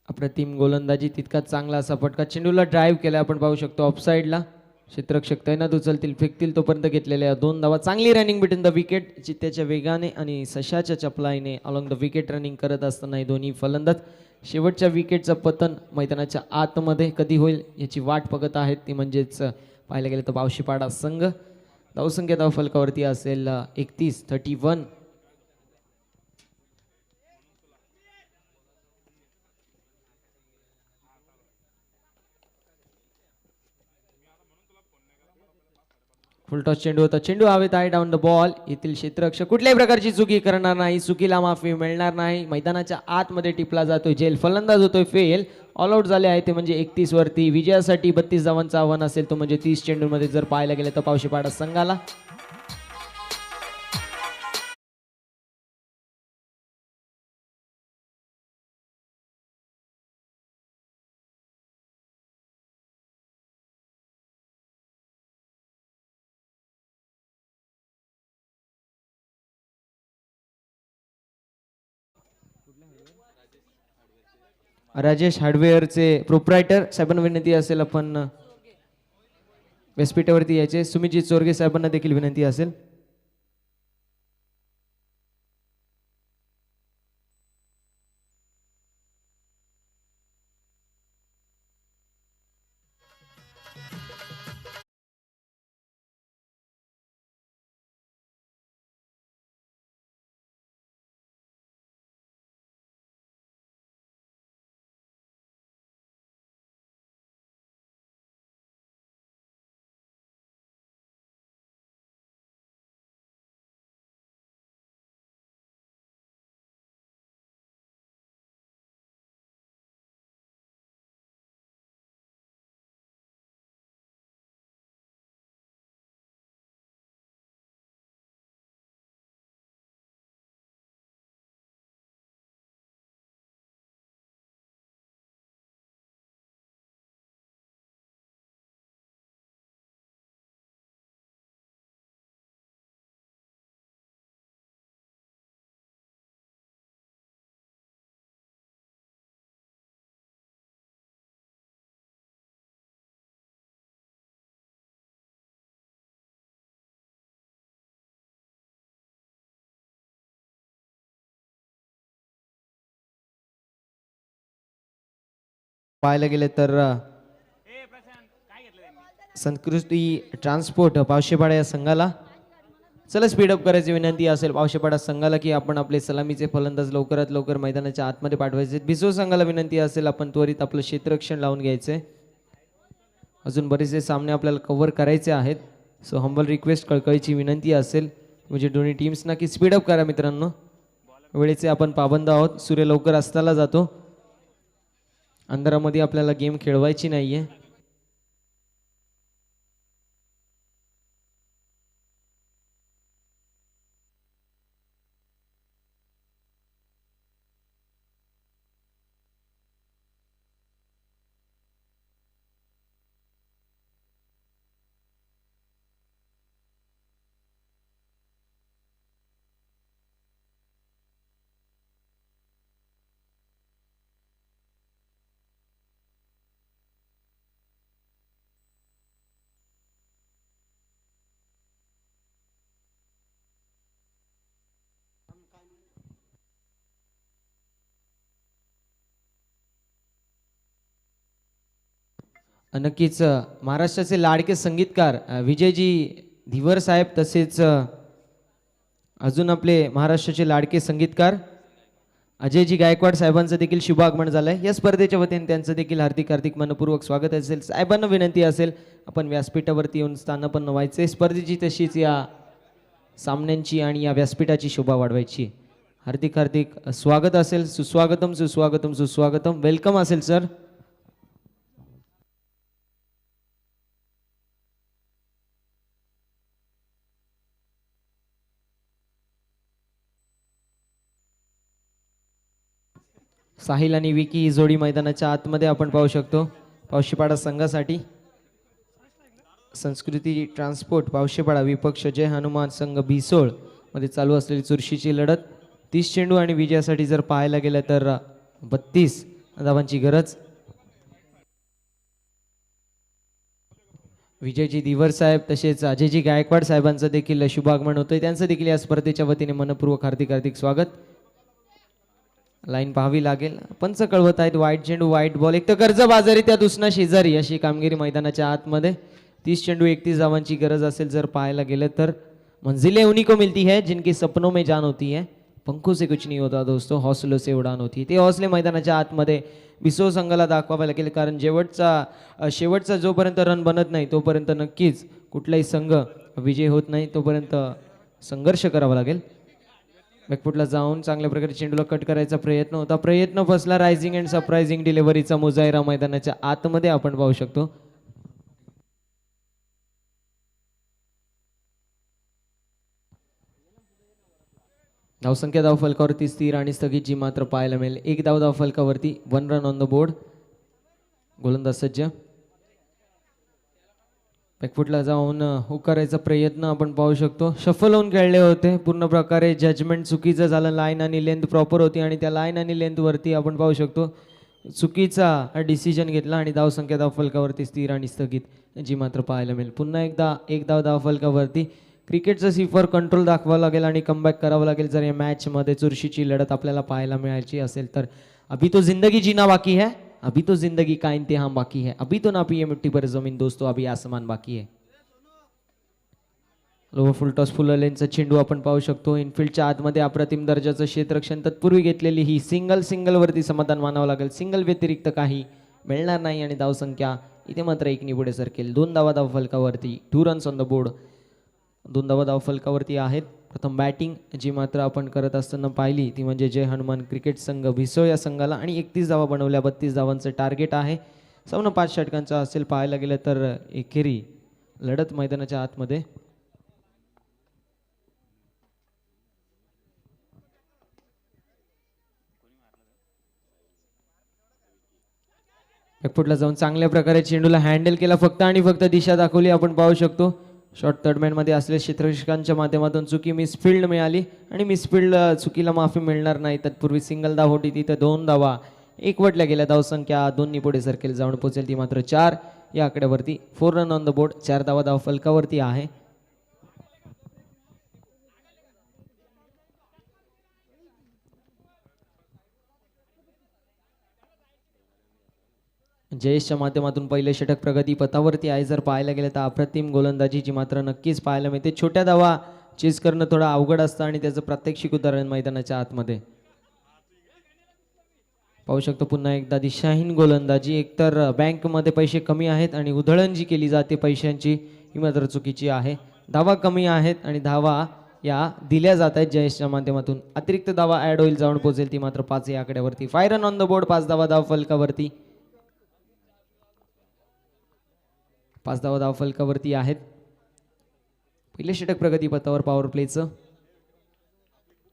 Speaker 1: अप्रतिम गोलंदाजी, तितकाच चांगला असा फटका. चेंडूला ड्राईव्ह केला आपण पाहू शकतो ऑफसाईडला. क्षेत्ररक्षक तैनात उचलतील, फेकतील तोपर्यंत घेतलेल्या 2 धावा. चांगली रनिंग बिटवीन द विकेट. चित्त्याच्या वेगाने आणि सशाच्या चपलाईने अलॉंग द विकेट रनिंग करत असताना हे दोन्ही फलंदाज. शेवटच्या विकेटचं पतन मैदानाच्या आतमध्ये कधी होईल याची वाट बघत आहेत. ती म्हणजेच पाहायला गेलं तर बावशीपाडा संघ. धावसंख्या धावफलकावरती असेल 31. फुलटॉस चेंडू होता, चेंडू हवेत आहे, डाऊन द बॉल. येथील क्षेत्ररक्षक कुठल्याही प्रकारची चुकी करणार नाही, चुकीला माफी मिळणार नाही. मैदानाच्या आतमध्ये टिपला जातोय जेल, फलंदाज होतोय फेल. ऑल आउट झाले आहे ते म्हणजे 31 वरती. विजयासाठी 32 धावांचं आव्हान असेल तो म्हणजे 30 चेंडूमध्ये जर पाहायला गेलं तर पावशेपाडा संघाला. राजेश हार्डवेअरचे प्रोप्रायटर साहेबांना विनंती असेल आपण व्यासपीठावरती यायचे. सुमितजी चोरगे साहेबांना देखील विनंती असेल. पाहायला गेले तर संस्कृती ट्रान्सपोर्ट पावशेपाडा या संघाला. चला स्पीडअप करायची विनंती असेल पावशेपाडा संघाला की आपण आपले सलामीचे फलंदाज लवकरात लवकर मैदानाच्या आतमध्ये पाठवायचे. बिसो संघाला विनंती असेल आपण त्वरित आपलं क्षेत्ररक्षण लावून घ्यायचे. अजून बरेचसे सामने आपल्याला कव्हर करायचे आहेत. सो हंबल रिक्वेस्ट, कळकळीची विनंती असेल म्हणजे दोन्ही टीम्सना की स्पीडअप करा मित्रांनो. वेळेचे आपण पाबंद आहोत. सूर्य लवकर अस्ताला जातो. अंधारामध्ये आपल्याला गेम खेळवायची नाहीये. नक्कीच महाराष्ट्राचे लाडके संगीतकार विजयजी धिवर साहेब तसेच अजून आपले महाराष्ट्राचे लाडके संगीतकार अजयजी गायकवाड साहेबांचं देखील शुभ आगमन झालंय. या स्पर्धेच्या वतीने त्यांचं देखील हार्दिक हार्दिक मनपूर्वक स्वागत असेल. साहेबांना विनंती असेल आपण व्यासपीठावरती येऊन स्थानापन्न व्हायचे. स्पर्धेची तशीच या सामन्यांची आणि या व्यासपीठाची शोभा वाढवायची. हार्दिक हार्दिक स्वागत असेल. सुस्वागतम सुस्वागतम सुस्वागतम. वेलकम असेल सर. साहिल आणि विकी ही जोडी मैदानाच्या आतमध्ये आपण पाहू शकतो पावशेपाडा संघासाठी. संस्कृती ट्रान्सपोर्ट पावशेपाडा विपक्ष जय हनुमान संघ भिसोळ मध्ये चालू असलेली चुरशीची लढत. 30 चेंडू आणि विजयासाठी जर पाहायला गेलं तर 32 धावांची गरज. विजयजी दिवर साहेब तसेच अजयजी गायकवाड साहेबांचं देखील शुभागमन होतंय. त्यांचं देखील या स्पर्धेच्या वतीने मनपूर्वक हार्दिक हार्दिक स्वागत. लाईन पाहावी लागेल. पंच कळवत आहेत वाईट चेंडू वाईट बॉल. एक तर कर्जबाजारी त्या दुसऱ्या शेजारी अशी कामगिरी मैदानाच्या आतमध्ये. 30 चेंडू 31 धावांची गरज असेल जर पाहायला गेलं तर. मंजिलें उन्हीं को मिलती है जिनकी सपनों में जान होती है, पंखों से कुछ नहीं होता दोस्तों, हौसलों से उडान होती है. ते हौसले मैदानाच्या आतमध्ये बिसो संघाला दाखवावे लागेल कारण शेवटचा जोपर्यंत रन बनत नाही तोपर्यंत नक्कीच कुठलाही संघ विजय होत नाही तोपर्यंत संघर्ष करावा लागेल. बॅकफुटला जाऊन चांगल्या प्रकारे चेंडूला कट करायचा प्रयत्न होता, प्रयत्न फसला. रायझिंग अँड सरप्रायझिंग डिलिव्हरीचा मुजाहिरा मैदानाच्या आतमध्ये आपण पाहू शकतो. धावसंख्या धाव फलकावरती स्थिर आणि स्थगित जी मात्र पाहायला मिळेल. एक धाव फलकावरती, 1 रन ऑन द बोर्ड. गोलंदाज सज्ज. बॅकफुटला जाऊन हुक करायचा प्रयत्न आपण पाहू शकतो. शफल होऊन खेळले होते पूर्ण प्रकारे. जजमेंट चुकीचं झालं. लाईन आणि लेंथ प्रॉपर होती आणि त्या लाईन आणि लेंथवरती आपण पाहू शकतो चुकीचा डिसिजन घेतला आणि धावसंख्या धाव फलकावरती स्थिर आणि स्थगित जी मात्र पाहायला मिळेल. पुन्हा एकदा एक धाव फलकावरती. क्रिकेटचं सिफर कंट्रोल दाखवावं लागेल आणि कमबॅक करावं लागेल जर या मॅचमध्ये चुरशीची लढत आपल्याला पाहायला मिळायची असेल तर. अभी तो जिंदगी जीना बाकी है, अभी तो जिंदगी का इम्तिहान बाकी है, अभी तो ना पिए मिट्टी पर जमीन दोस्तों, अभी आसमान बाकी है. लोवर फुल टॉस फुल लेनचा चेंडू आपण पाहू शकतो. इनफिल्डच्या आतमध्ये अप्रतिम दर्जाचं क्षेत्ररक्षण. तत्पूर्वी घेतलेली ही सिंगल वरती समाधान मानावं लागेल. सिंगल व्यतिरिक्त काही मिळणार नाही आणि धावसंख्या इथे मात्र एकनी पुढे सरकेल. 2 धाव फलकावरती, 2 रन्स ऑन द बोर्ड. 2 धाव फलकावरती आहेत. प्रथम बॅटिंग जी मात्र आपण करत असताना पाहिली ती म्हणजे जय हनुमान क्रिकेट संघ भिसो या संघाला आणि 31 धावा बनवल्या. 32 धावांचं टार्गेट आहे. 5 षटकांचा असेल पाहायला गेलं तर एकेरी लढत मैदानाच्या आतमध्ये. बॅकफुटला जाऊन चांगल्या प्रकारे चेंडूला हँडल केला. फक्त आणि फक्त दिशा दाखवली आपण पाहू शकतो. शॉर्ट थर्डमॅनमध्ये असलेल्या क्षेत्ररक्षकांच्या माध्यमातून चुकी मिसफिल्ड मिळाली आणि मिसफिल्ड चुकीला माफी मिळणार नाही. तत्पूर्वी सिंगल धाव होती तिथं 2 धावा एकवटल्या गेल्या. धावसंख्या 2 पुढे सरकेल जाऊन पोहोचेल ती मात्र 4 या आकड्यावरती. 4 रन ऑन द बोर्ड. 4 धाव फलकावरती आहे. जयेशच्या माध्यमातून पहिले षटक प्रगती पथावरती आहे. जर पाहायला गेलं तर अप्रतिम गोलंदाजी जी मात्र नक्कीच पाहायला मिळते. छोट्या धावा चेस करणं थोडं अवघड असतं आणि त्याचं प्रात्यक्षिक उदाहरण मैदानाच्या आतमध्ये पाहू शकतो. पुन्हा एकदा दिशाहीन गोलंदाजी. एकतर बँकमध्ये पैसे कमी आहेत आणि उधळण जी केली जाते पैशांची ही मात्र चुकीची आहे. धावा कमी आहेत आणि धावा या दिल्या जात आहेत जयेशच्या माध्यमातून. अतिरिक्त धावा ॲड होईल जाऊन पोहोचेल ती मात्र 5 या आकड्यावरती. 5 रन ऑन द बोर्ड. 5 धाव फलकावरती. 5 धाव फलकावरती आहेत. पहिले षटक प्रगती पथावर पॉवर प्लेचं.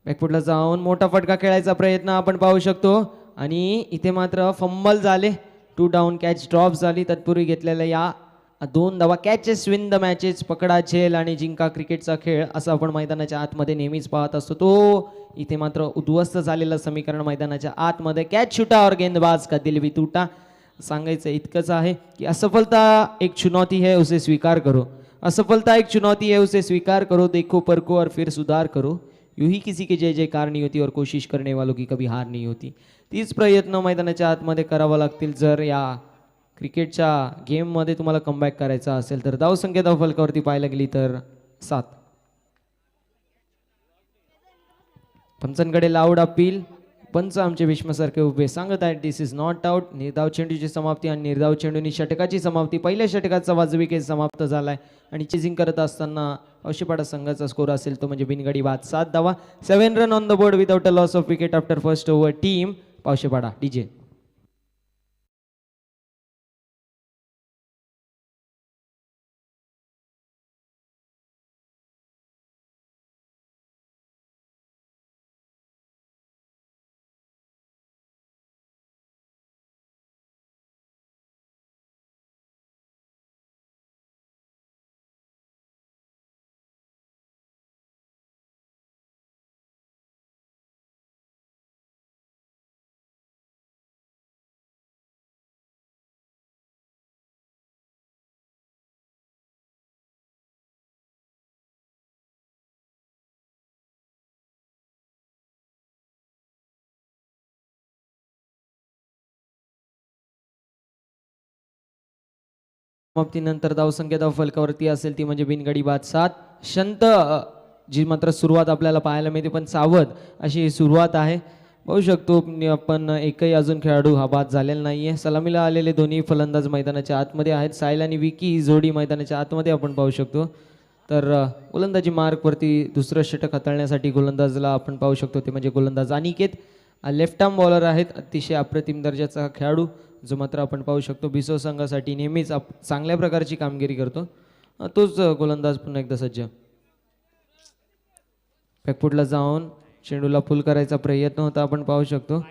Speaker 1: बॅकफुटला जाऊन मोठा फटका खेळायचा प्रयत्न आपण पाहू शकतो आणि इथे मात्र फंबल झाले. 2 डाऊन कॅच ड्रॉप झाली. तत्पूर्वी घेतलेल्या या 2 धावा. Catches win the matches. पकडा झेल आणि जिंका क्रिकेटचा खेळ असं आपण मैदानाच्या आतमध्ये नेहमीच पाहत असतो. तो इथे मात्र उद्ध्वस्त झालेलं समीकरण मैदानाच्या आतमध्ये. कॅच छुटा और गेंदबाज का दिल भी टूटा. सांगायचं इतकंच आहे की असफलता एक चुनौती है उसे स्वीकार करो. असफलता एक चुनौती है उसे स्वीकार करो. देखो परखो और फिर सुधार करो. यूं ही किसी की जय जयकार नहीं होती और कोशिश करने वालों की कभी हार नहीं होती. तीच प्रयत्न मैदानाच्या आतमध्ये करावा लागतील जर या क्रिकेटच्या गेममध्ये तुम्हाला कमबॅक करायचा असेल तर. धावसंख्या धाव फलकावरती पाहायला गेली तर 7. पंचांकडे लाऊड अपील. पंच आमचे भीष्मसारखे उभे सांगत आहेत दिस इज नॉट आउट. निर्धाव चेंडूची समाप्ती आणि निर्धाव चेंडूनी षटकाची समाप्ती. पहिल्या षटकाचा वाजवी खेळ समाप्त झालाय आणि चेजिंग करत असताना औशीपाडा संघाचा स्कोर असेल तो म्हणजे बिनगडी बाद. 7 धावा. 7 run on the board without a loss of wicket after first over. Team Pawshepada. DJ. समाप्तीनंतर धावसंख्या धाव फलकावरती असेल ती म्हणजे बिनगडी बाद. 7. शंत जी मात्र सुरुवात आपल्याला पाहायला मिळते पण सावध अशी सुरुवात आहे. पाहू शकतो आपण एकही अजून खेळाडू हा बाद झालेला नाहीये. सलामीला आलेले दोन्ही फलंदाज मैदानाच्या आतमध्ये आहेत. साहिल आणि विकी ही जोडी मैदानाच्या आतमध्ये आपण पाहू शकतो. तर गोलंदाजी मार्कवरती दुसरं षटक हाताळण्यासाठी गोलंदाजला आपण पाहू शकतो ते म्हणजे गोलंदाज अनिकेत. लेफ्ट आर्म बॉलर आहेत, अतिशय अप्रतिम दर्जाचा खेळाडू, जो मात्र आपण पाहू शकतो बिसो संघासाठी नेहमीच चांगल्या प्रकारची कामगिरी करतो. तोच गोलंदाज पुन्हा एकदा सज्ज. बॅकफुटला जाऊन चेंडूला पुल करायचा प्रयत्न होता, आपण पाहू शकतो.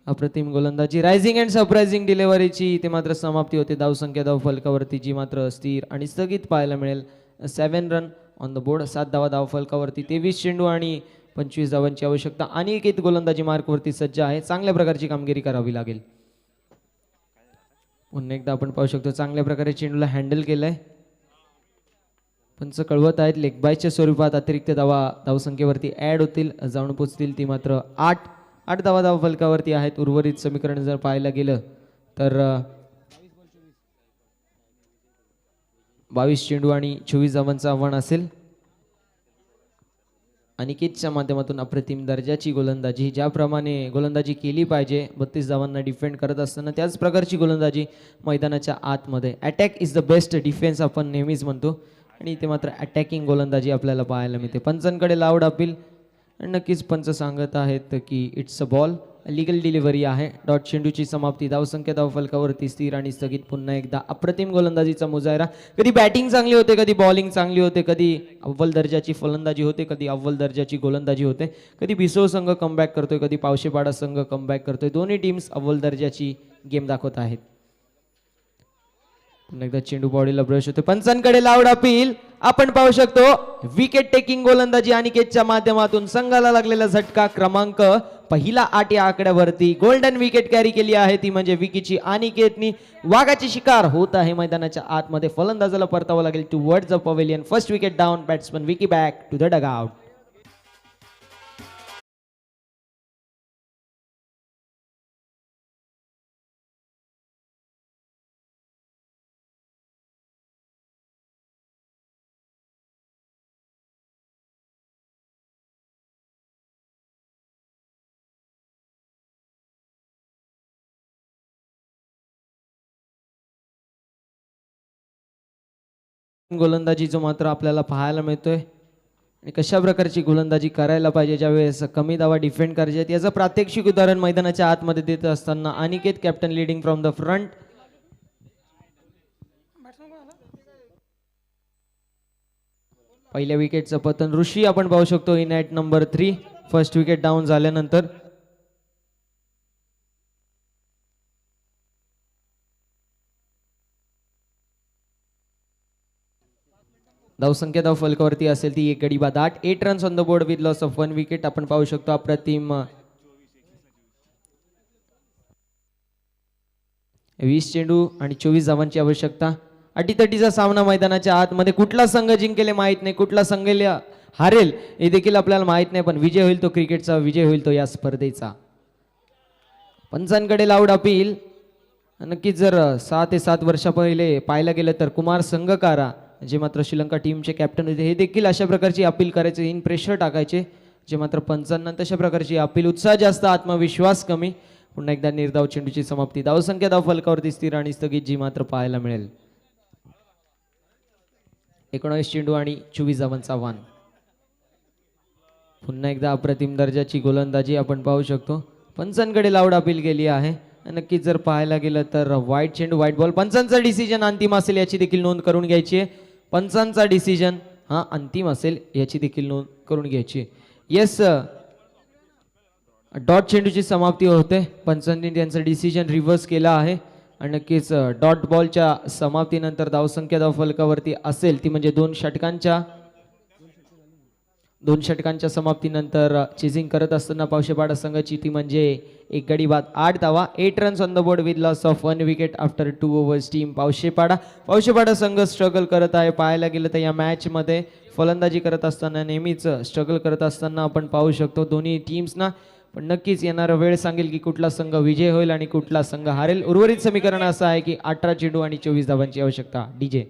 Speaker 1: अप्रतिम गोलंदाजी, रायझिंग अँड सरप्रायझिंग डिलेव्हरीची ते मात्र समाप्ती होते. धावसंख्या धाव फलकावरती जी मात्र स्थिर आणि स्थगित पाहायला मिळेल. 7 रन ऑन द बोर्ड, 7 धाव फलकावरती, 23 चेंडू आणि 25 धावांची आवश्यकता. आणि एक गोलंदाजी मार्कवरती सज्ज आहे, चांगल्या प्रकारची कामगिरी करावी लागेल. पुन्हा एकदा आपण पाहू शकतो चांगल्या प्रकारे चेंडूला हँडल केलंय. पंच कळवत आहेत लेग बायच्या स्वरूपात अतिरिक्त धावसंख्येवरती ऍड होतील, जाऊन पोचतील. ती मात्र 8 धाव फलकावरती आहेत. उर्वरित समीकरण जर पाहायला गेलं तर 22 चेंडू आणि 24 धावांचं आव्हान असेल. अनिकेतच्या माध्यमातून अप्रतिम दर्जाची गोलंदाजी, ज्याप्रमाणे गोलंदाजी केली पाहिजे 32 धावांना डिफेंड करत असताना, त्याच प्रकारची गोलंदाजी मैदानाच्या आतमध्ये. Attack is the best defence आपण नेहमीच म्हणतो, आणि ते मात्र अटॅकिंग गोलंदाजी आपल्याला पाहायला मिळते. पंचांकडे लाऊड अपील, आणि नक्कीच पंच सांगत आहेत की it's a ball, legal delivery आहे. डॉट चेंडूची समाप्ती, धावसंख्या धाव फलकावरती स्थिर आणि स्थगित. पुन्हा एकदा अप्रतिम गोलंदाजीचा मुजायरा. कधी बॅटिंग चांगली होते, कधी बॉलिंग चांगली होते, कधी अव्वल दर्जाची फलंदाजी होते, कधी अव्वल दर्जाची गोलंदाजी होते, कधी बिसो संघ कमबॅक करतोय, कधी पावशेपाडा संघ कमबॅक करतोय. दोन्ही टीम्स अव्वल दर्जाची गेम दाखवत आहेत. पुन्हा एकदा चेंडू बॉडीला ब्रश होतो. पंचांकडे लाऊड अपील, आपण पाहू शकतो विकेट टेकिंग गोलंदाजी अनिकेतच्या माध्यमातून संघाला लागलेला झटका क्रमांक पहिला 8 या आकड्यावरती. गोल्डन विकेट कॅरी केली आहे, ती म्हणजे विकीची. अनिकेतनी वाघाची शिकार होत आहे मैदानाच्या आतमध्ये. फलंदाजाला परतावं लागेल toward the pavilion. First wicket down, batsman Vicky back to the dugout. गोलंदाजी जो मात्र आपल्याला पाहायला मिळतोय, आणि कशा प्रकारची गोलंदाजी करायला पाहिजे ज्यावेळेस कमी धावा डिफेंड करायचे आहेत, याचं प्रात्यक्षिक उदाहरण मैदानाच्या आतमध्ये देत असताना Aniket, captain leading from the front. पहिल्या विकेटचं पतन ऋषी आपण पाहू शकतो in at number 3. First wicket down झाल्यानंतर धावसंख्या धाव फलकावरती असेल ती 1 गडी बाद 8. 8 runs on the board with loss of 1 wicket. आपण पाहू शकतो अप्रतिम 20 चेंडू आणि 24 धावांची आवश्यकता. अटीतटीचा सामना मैदानाच्या आतमध्ये. कुठला संघ जिंकेल माहित नाही, कुठला संघ हारेल हे देखील आपल्याला माहित नाही, पण विजय होईल तो क्रिकेटचा, विजय होईल तो या स्पर्धेचा. पंचांकडे लाऊड अपील. नक्कीच जर 6 ते 7 वर्षा पहिले पाहायला गेलं तर कुमार संगकारा, जे मात्र श्रीलंका टीमचे कॅप्टन होते, हे देखील अशा प्रकारची अपील करायचे, इन प्रेशर टाकायचे, जे मात्र पंचांना तशा प्रकारची अपील. उत्साह जास्त, आत्मविश्वास कमी. पुन्हा एकदा निर्धाव चेंडूची समाप्ती. धावसंख्या धाव फलकावरती स्थिर आणि स्थगित जी मात्र पाहायला मिळेल. 19 चेंडू आणि 24 धावांचा आव्हान. पुन्हा एकदा अप्रतिम दर्जाची गोलंदाजी आपण पाहू शकतो. पंचांकडे लाऊड अपील केली आहे. नक्कीच जर पाहायला गेलं तर वाईट चेंडू, वाईट बॉल. पंचांचा डिसिजन अंतिम असेल याची देखील नोंद करून घ्यायची आहे. पंचांचा डिसिजन हा अंतिम असेल याची देखील नोंद करून घ्यायची. येस, डॉट चेंडूची समाप्ती होते. पंचांनी त्यांचं डिसिजन रिव्हर्स केला आहे, आणि नक्कीच डॉट बॉलच्या समाप्तीनंतर धावसंख्या धाव फलकावरती असेल ती म्हणजे 2 षटकांच्या समाप्तीनंतर चेजिंग करत असताना पावशेपाडा संघाची ती म्हणजे 1 गडी बाद 8 धावा. 8 runs on the board with loss of 1 wicket after 2 overs. Team Pawshepada संघ स्ट्रगल करत आहे. पाहायला गेलं तर या मॅचमध्ये फलंदाजी करत असताना नेहमीच स्ट्रगल करत असताना आपण पाहू शकतो दोन्ही टीम्सना. पण नक्कीच येणारा वेळ सांगेल की कुठला संघ विजय होईल आणि कुठला संघ हारेल. उर्वरित समीकरण असं आहे की 18 चेंडू आणि 24 धावांची आवश्यकता. डीजे.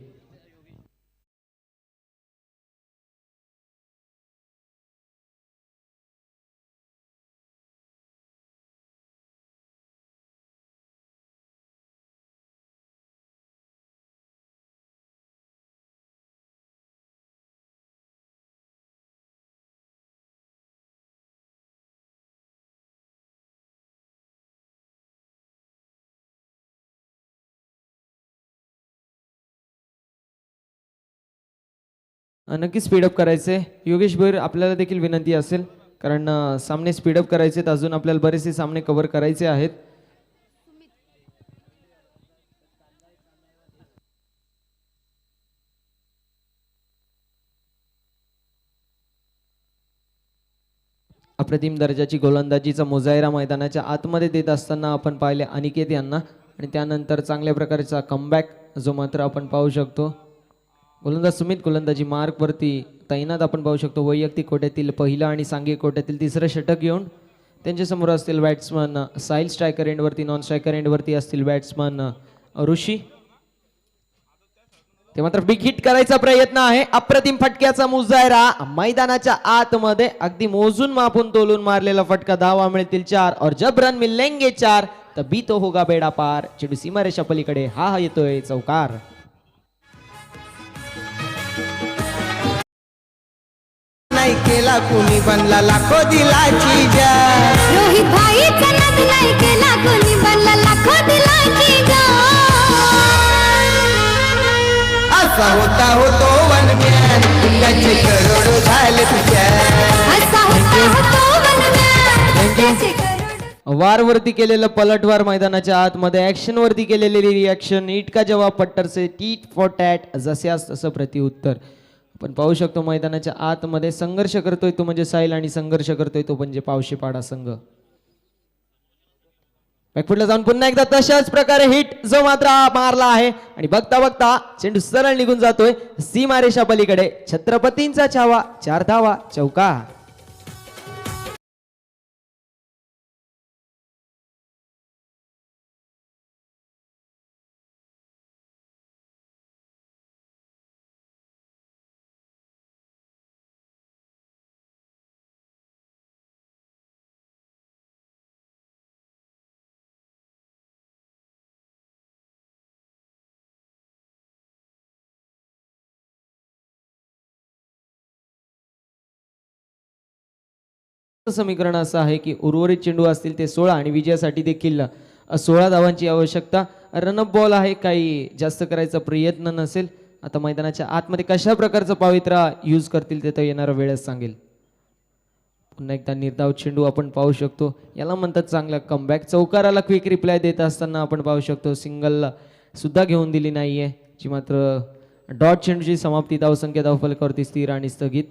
Speaker 1: नक्की स्पीडअप करायचे. योगेश भैर आपल्याला देखील विनंती असेल, कारण सामने स्पीडअप करायचे आहेत. अजून आपल्याला बरेचसे सामने कव्हर करायचे आहेत. अप्रतिम दर्जाची गोलंदाजीचा मुजाहिरा मैदानाच्या आतमध्ये देत असताना आपण पाहिले अनिकेत यांना, आणि त्यानंतर चांगल्या प्रकारचा कमबॅक जो मात्र आपण पाहू शकतो. गोलंदाज सुमित गोलंदाजी मार्कवरती तैनात आपण पाहू शकतो. वैयक्तिक कोट्यातील पहिला आणि सांघिक कोट्यातील तिसरं षटक घेऊन त्यांच्यासमोर असतील बॅट्समन साहिल. स्ट्रायकर एंडवरती, नॉन स्ट्रायकर एंडवरती असतील बॅट्समन ऋषी. ते मात्र बिग हिट करायचा प्रयत्न आहे. अप्रतिम फटक्याचा मुजाहिरा मैदानाच्या आतमध्ये, अगदी मोजून मापून तोलून मारलेला फटका. धावा मिळतील 4 और जब रन मिलेंगे 4 तभी तो होगा बेडा पार. चेंडू सीमारेषा पलीकडे, हा येतोय चौकार.
Speaker 4: नाही केला कुणी बनला लाखो दिलाची जान.
Speaker 3: रोहित भाईचा नाद नाही केला कोणी बनला लाखो दिलाची जान.
Speaker 4: असा होता होतो वनम्यान त्याचे करोडो झाले तुझ्या.
Speaker 3: असा होता वनम्यान त्याचे करोड.
Speaker 1: वारवरती केलेलं पलटवार मैदानाच्या आतमध्ये, ऍक्शन वरती केलेली रिॲक्शन. ईट का जवाब पट्टर से टीट फॉर टॅट, जस्यास तसं प्रत्युत्तर. आपण पाहू शकतो मैदानाच्या आतमध्ये संघर्ष करतोय तो म्हणजे साहिल, आणि संघर्ष करतोय तो म्हणजे पावशेपाडा संघ. बॅकफुटला जाऊन पुन्हा एकदा तशाच प्रकारे हिट जो मात्र मारला आहे, आणि बघता बघता चेंडू सरळ निघून जातोय सीमारेषा पलीकडे. छत्रपतींचा छावा, 4 धावा, चौका. समीकरण असं आहे की उर्वरित चेंडू असतील ते 16, आणि विजयासाठी देखील 16 धावांची आवश्यकता. रनअप बॉल आहे, काही जास्त करायचा प्रयत्न नसेल. आता मैदानाच्या आतमध्ये कशा प्रकारचा पावित्रा यूज करतील ते तर येणारा वेळच सांगेल. पुन्हा एकदा निर्धाव चेंडू आपण पाहू शकतो, याला म्हणतात चांगला कमबॅक. चौकाराला क्विक रिप्लाय देत असताना आपण पाहू शकतो सिंगल सुद्धा घेऊन दिली नाहीये, जी मात्र डॉट चेंडूची समाप्ती. धावसंख्या धावफलकावरती स्थिर आणि स्थगित.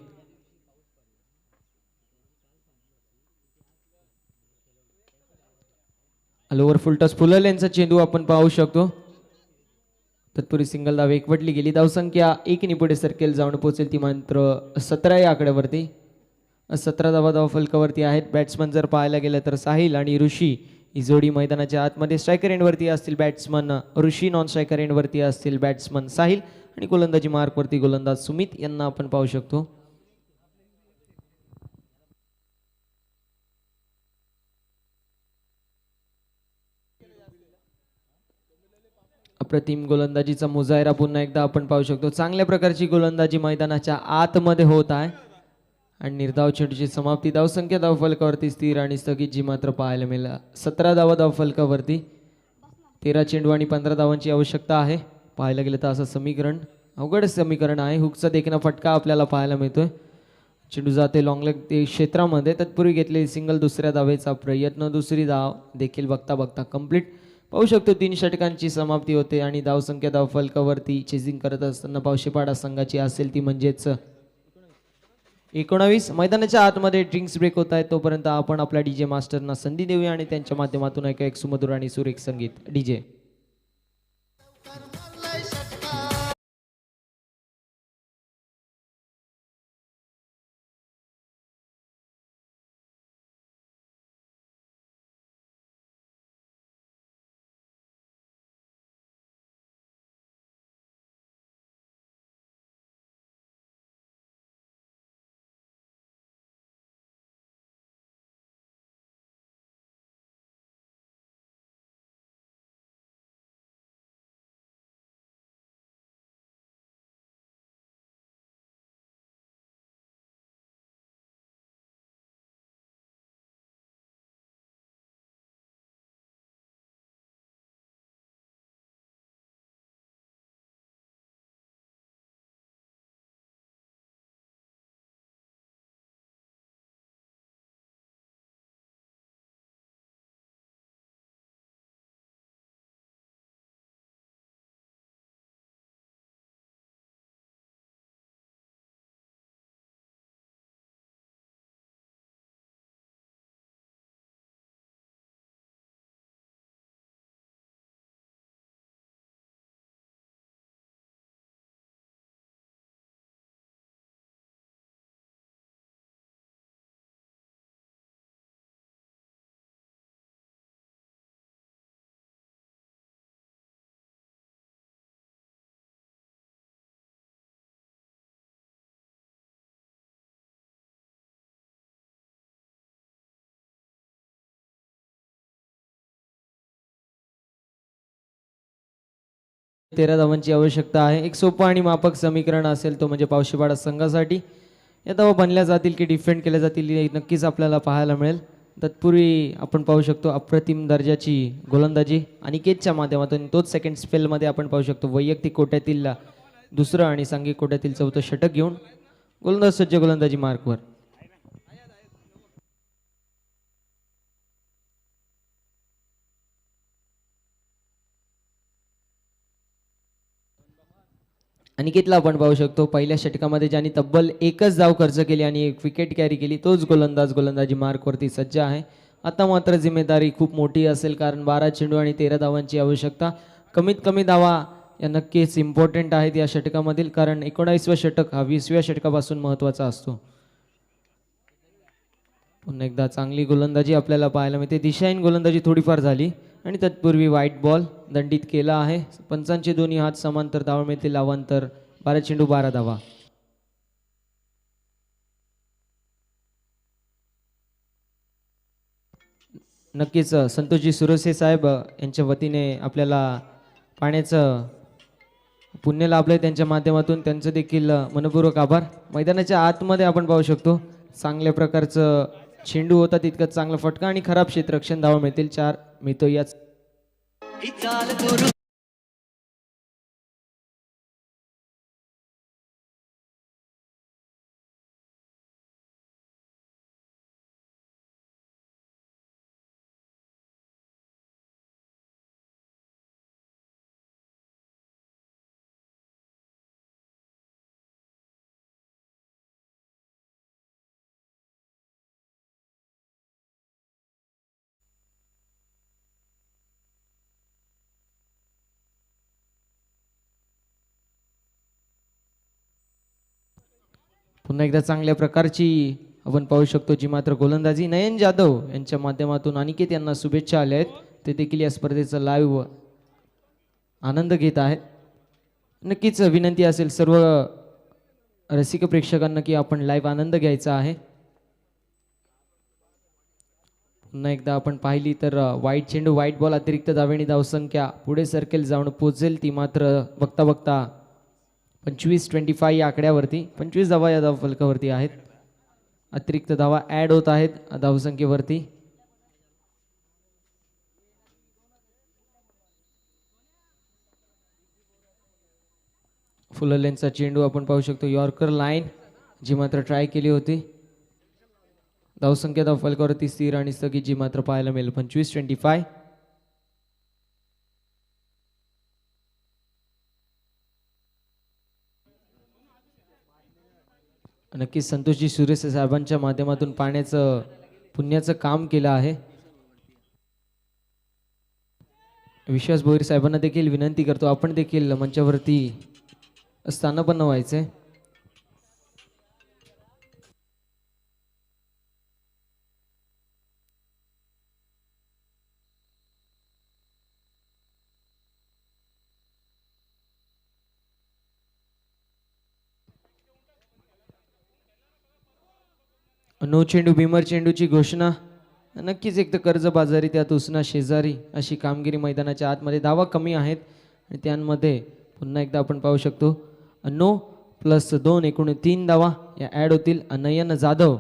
Speaker 1: लोवर फुलटॉस फुलल यांचा चेंडू आपण पाहू शकतो. तत्पूर्वी सिंगल धाव एकवटली गेली. धावसंख्या 1 ने पुढे सरकेल, जाऊन पोहोचेल ती मात्र 17 या आकड्यावरती. 17 धावा धावफलकावरती आहेत. बॅट्समन जर पाहायला गेलं तर साहिल आणि ऋषी ही जोडी मैदानाच्या आतमध्ये. स्ट्रायकर एंडवरती असतील बॅट्समन ऋषी, नॉन स्ट्रायकर एंडवरती असतील बॅट्समन साहिल, आणि गोलंदाजी मार्कवरती गोलंदाज सुमित यांना आपण पाहू शकतो. अप्रतिम गोलंदाजीचा मुजाहिरा पुन्हा एकदा आपण पाहू शकतो. चांगल्या प्रकारची गोलंदाजी मैदानाच्या आतमध्ये होत आहे, आणि निर्धाव चेंडूची समाप्ती. धावसंख्या धावफलकावरती स्थिर आणि स्थगित, जी मात्र पाहायला मिळाला 17 धावा धावफलकावरती. 13 चेंडू आणि 15 धावांची आवश्यकता आहे. पाहायला गेलं तर असं समीकरण अवघड समीकरण आहे. हुकचा देखील फटका आपल्याला पाहायला मिळतोय. चेंडू जाते लॉंग लेग ते क्षेत्रामध्ये. तत्पूर्वी घेतलेली सिंगल, दुसऱ्या धावेचा प्रयत्न, दुसरी धाव देखील बघता बघता कंप्लीट. पाहू शकतो 3 षटकांची समाप्ती होते, आणि धावसंख्या धावफलकावरती चेजिंग करत असताना पावशेपाडा संघाची असेल ती म्हणजेच 19. मैदानाच्या आतमध्ये ड्रिंक्स ब्रेक होत आहे, तोपर्यंत आपण आपल्या डीजे मास्टरना संधी देऊया आणि त्यांच्या माध्यमातून ऐका एक सुमधुर आणि सुरेख संगीत. डीजे 13 धावांची आवश्यकता आहे. एक सोपं आणि माफक समीकरण असेल तो म्हणजे पावशीपाडा संघासाठी या धावा बनल्या जातील की डिफेंड केल्या जातील हे नक्कीच आपल्याला पाहायला मिळेल. तत्पूर्वी आपण पाहू शकतो अप्रतिम दर्जाची गोलंदाजी अनिकेतच्या माध्यमातून तोच सेकंड स्पेलमध्ये आपण पाहू शकतो वैयक्तिक कोट्यातील दुसरं आणि सांघिक कोट्यातील चौथं षटक घेऊन गोलंदाज सज्ज गोलंदाजी मार्कवर. अनिकेतला आपण पाहू शकतो पहिल्या षटकामध्ये ज्यांनी तब्बल एकच धाव खर्च केली आणि एक विकेट कॅरी केली तोच गोलंदाज गोलंदाजी मार्कवरती सज्ज आहे. आता मात्र जिम्मेदारी खूप मोठी असेल कारण 12 चेंडू आणि 13 धावांची आवश्यकता. कमीत कमी धावा या नक्कीच इम्पॉर्टंट आहेत या षटकामधील कारण 19वा षटक हा 20व्या षटकापासून महत्त्वाचा असतो. पुन्हा एकदा चांगली गोलंदाजी आपल्याला पाहायला मिळते. दिशाहीन गोलंदाजी थोडीफार झाली आणि तत्पूर्वी व्हाईट बॉल दंडित केला आहे. पंचांचे दोन्ही हात समांतर धावा मिळतील. अवांतर 12 चेंडू 12 धावा. नक्कीच संतोषजी सुरसे साहेब यांच्या वतीने आपल्याला पाण्याचं पुण्य लाभलंय त्यांच्या माध्यमातून त्यांचं देखील मनपूर्वक आभार. मैदानाच्या आतमध्ये आपण पाहू शकतो चांगल्या प्रकारचं चेंडू होता तितकंच चांगला फटका आणि खराब क्षेत्ररक्षण धावा मिळतील 4 मिळतो याच. पुन्हा एकदा चांगल्या प्रकारची आपण पाहू शकतो जी मात्र गोलंदाजी नयन जाधव यांच्या माध्यमातून अनिकेत यांना शुभेच्छा आल्या आहेत. ते देखील या स्पर्धेचा लाईव्ह आनंद घेत आहेत. नक्कीच विनंती असेल सर्व रसिक प्रेक्षकांना की आपण लाईव्ह आनंद घ्यायचा आहे. पुन्हा एकदा आपण पाहिली तर वाईट चेंडू वाईट बॉल अतिरिक्त धावेणी धावसंख्या पुढे सर्कल जाऊन पोहोचेल ती मात्र बघता बघता 25-25 या आकड्यावरती 25 धावा या धाव फलकावरती आहेत. अतिरिक्त धावा ॲड होत आहेत धावसंख्येवरती. फुललेनचा चेंडू आपण पाहू शकतो यॉर्कर लाईन जी मात्र ट्राय केली होती. धावसंख्या धाव फलकावरती स्थिर आणि स्थगित जी मात्र पाहायला मिळेल 25-25. नक्कीच संतोषजी सुरेश साहेबांच्या माध्यमातून पाण्याचं पुण्याचं काम केलं आहे. विश्वास भोईर साहेबांना देखील विनंती करतो आपण देखील मंचावरती स्थानपन्न व्हायचंय. नो चेंडू भीमर चेंडूची घोषणा. नक्कीच एक तर कर्जबाजारी त्यात उसना शेजारी अशी कामगिरी मैदानाच्या आतमध्ये धावा कमी आहेत आणि त्यांमध्ये पुन्हा एकदा आपण पाहू शकतो 9+2 एकूण 3 धावा या ॲड होतील. नयन जाधव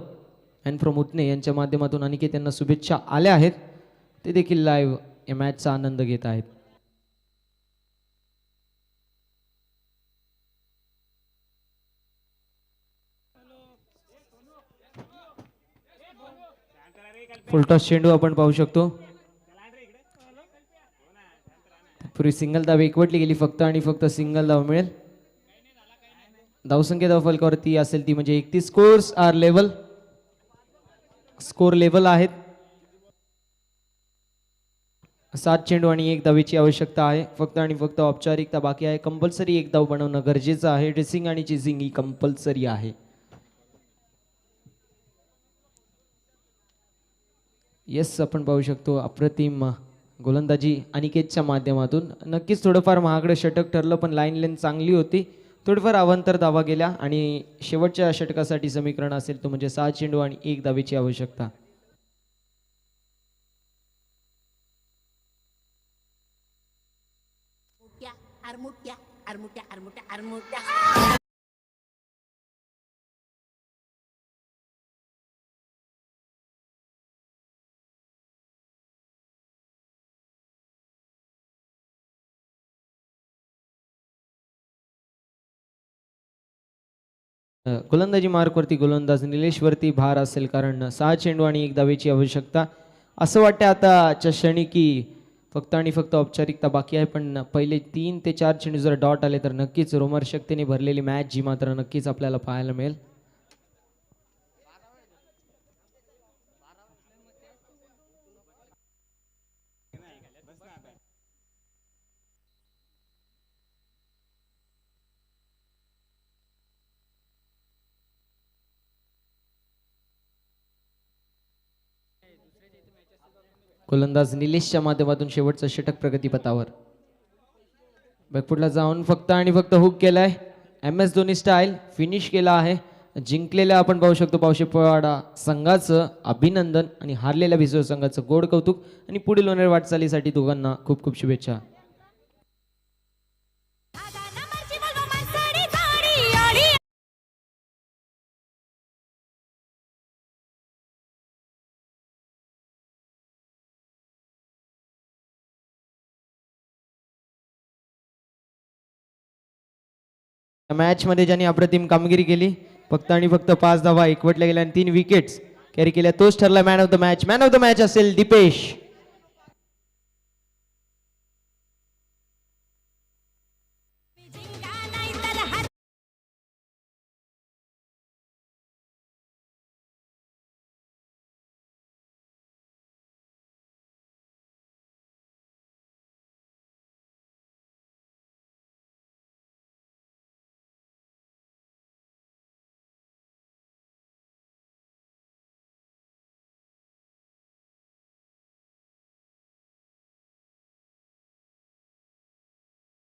Speaker 1: अँड फ्रॉम उटणे यांच्या माध्यमातून अनिकेत यांना शुभेच्छा आल्या आहेत. ते देखील लाईव्ह या मॅचचा आनंद घेत आहेत. फुलटॉस चेंडू आपण पाहू शकतो. पूर्वी सिंगल धाव एकवटली गेली फक्त आणि फक्त सिंगल धाव मिळेल. धावसंख्या धाव फलकावरती असेल ती म्हणजे 31. Scores are level. Score level आहेत. 7 चेंडू आणि 1 धावेची आवश्यकता आहे. फक्त आणि फक्त औपचारिकता बाकी आहे. कंपल्सरी 1 धाव बनवणं गरजेचं आहे. ड्रेसिंग आणि चेसिंग ही कंपल्सरी आहे. येस आपण पाहू शकतो अप्रतिम गोलंदाजी अनिकेतच्या माध्यमातून. नक्कीच थोडंफार महागडं षटक ठरलं पण लाईन लेंथ चांगली होती. थोडंफार अवांतर धावा गेल्या आणि शेवटच्या षटकासाठी समीकरण असेल तो म्हणजे 6 चेंडू आणि 1 धावेची आवश्यकता.
Speaker 5: आरमुट्या आरमुट्या आरमुट्या आरमुट्या
Speaker 1: गोलंदाजी मार्कवरती गोलंदाज निलेशवरती भार असेल, कारण 6 चेंडू आणि 1 धावेची आवश्यकता. असं वाटतं आताच्या क्षणी की फक्त आणि फक्त औपचारिकता बाकी आहे, पण पहिले 3 ते 4 चेंडू जर डॉट आले तर नक्कीच रोमहर्षकतेने भरलेली मॅच जी मात्र नक्कीच आपल्याला पाहायला मिळेल. गोलंदाज निलेशच्या माध्यमातून शेवटचं षटक प्रगतीपथावर. बॅकफुटला जाऊन फक्त आणि फक्त हुक केलाय. MS धोनी स्टाईल फिनिश केला आहे. जिंकलेल्या आपण पाहू शकतो पावशेपाडा संघाचं अभिनंदन आणि हारलेल्या भिसोर संघाचं गोड कौतुक आणि पुढील होणाऱ्या वाटचालीसाठी दोघांना खूप खूप शुभेच्छा. मॅच मध्ये ज्यांनी अप्रतिम कामगिरी केली, फक्त आणि फक्त 5 धावा एकवटल्या गेल्या आणि 3 विकेट्स कॅरी केल्या, तोच ठरला man of the match. Man of the match असेल दीपेश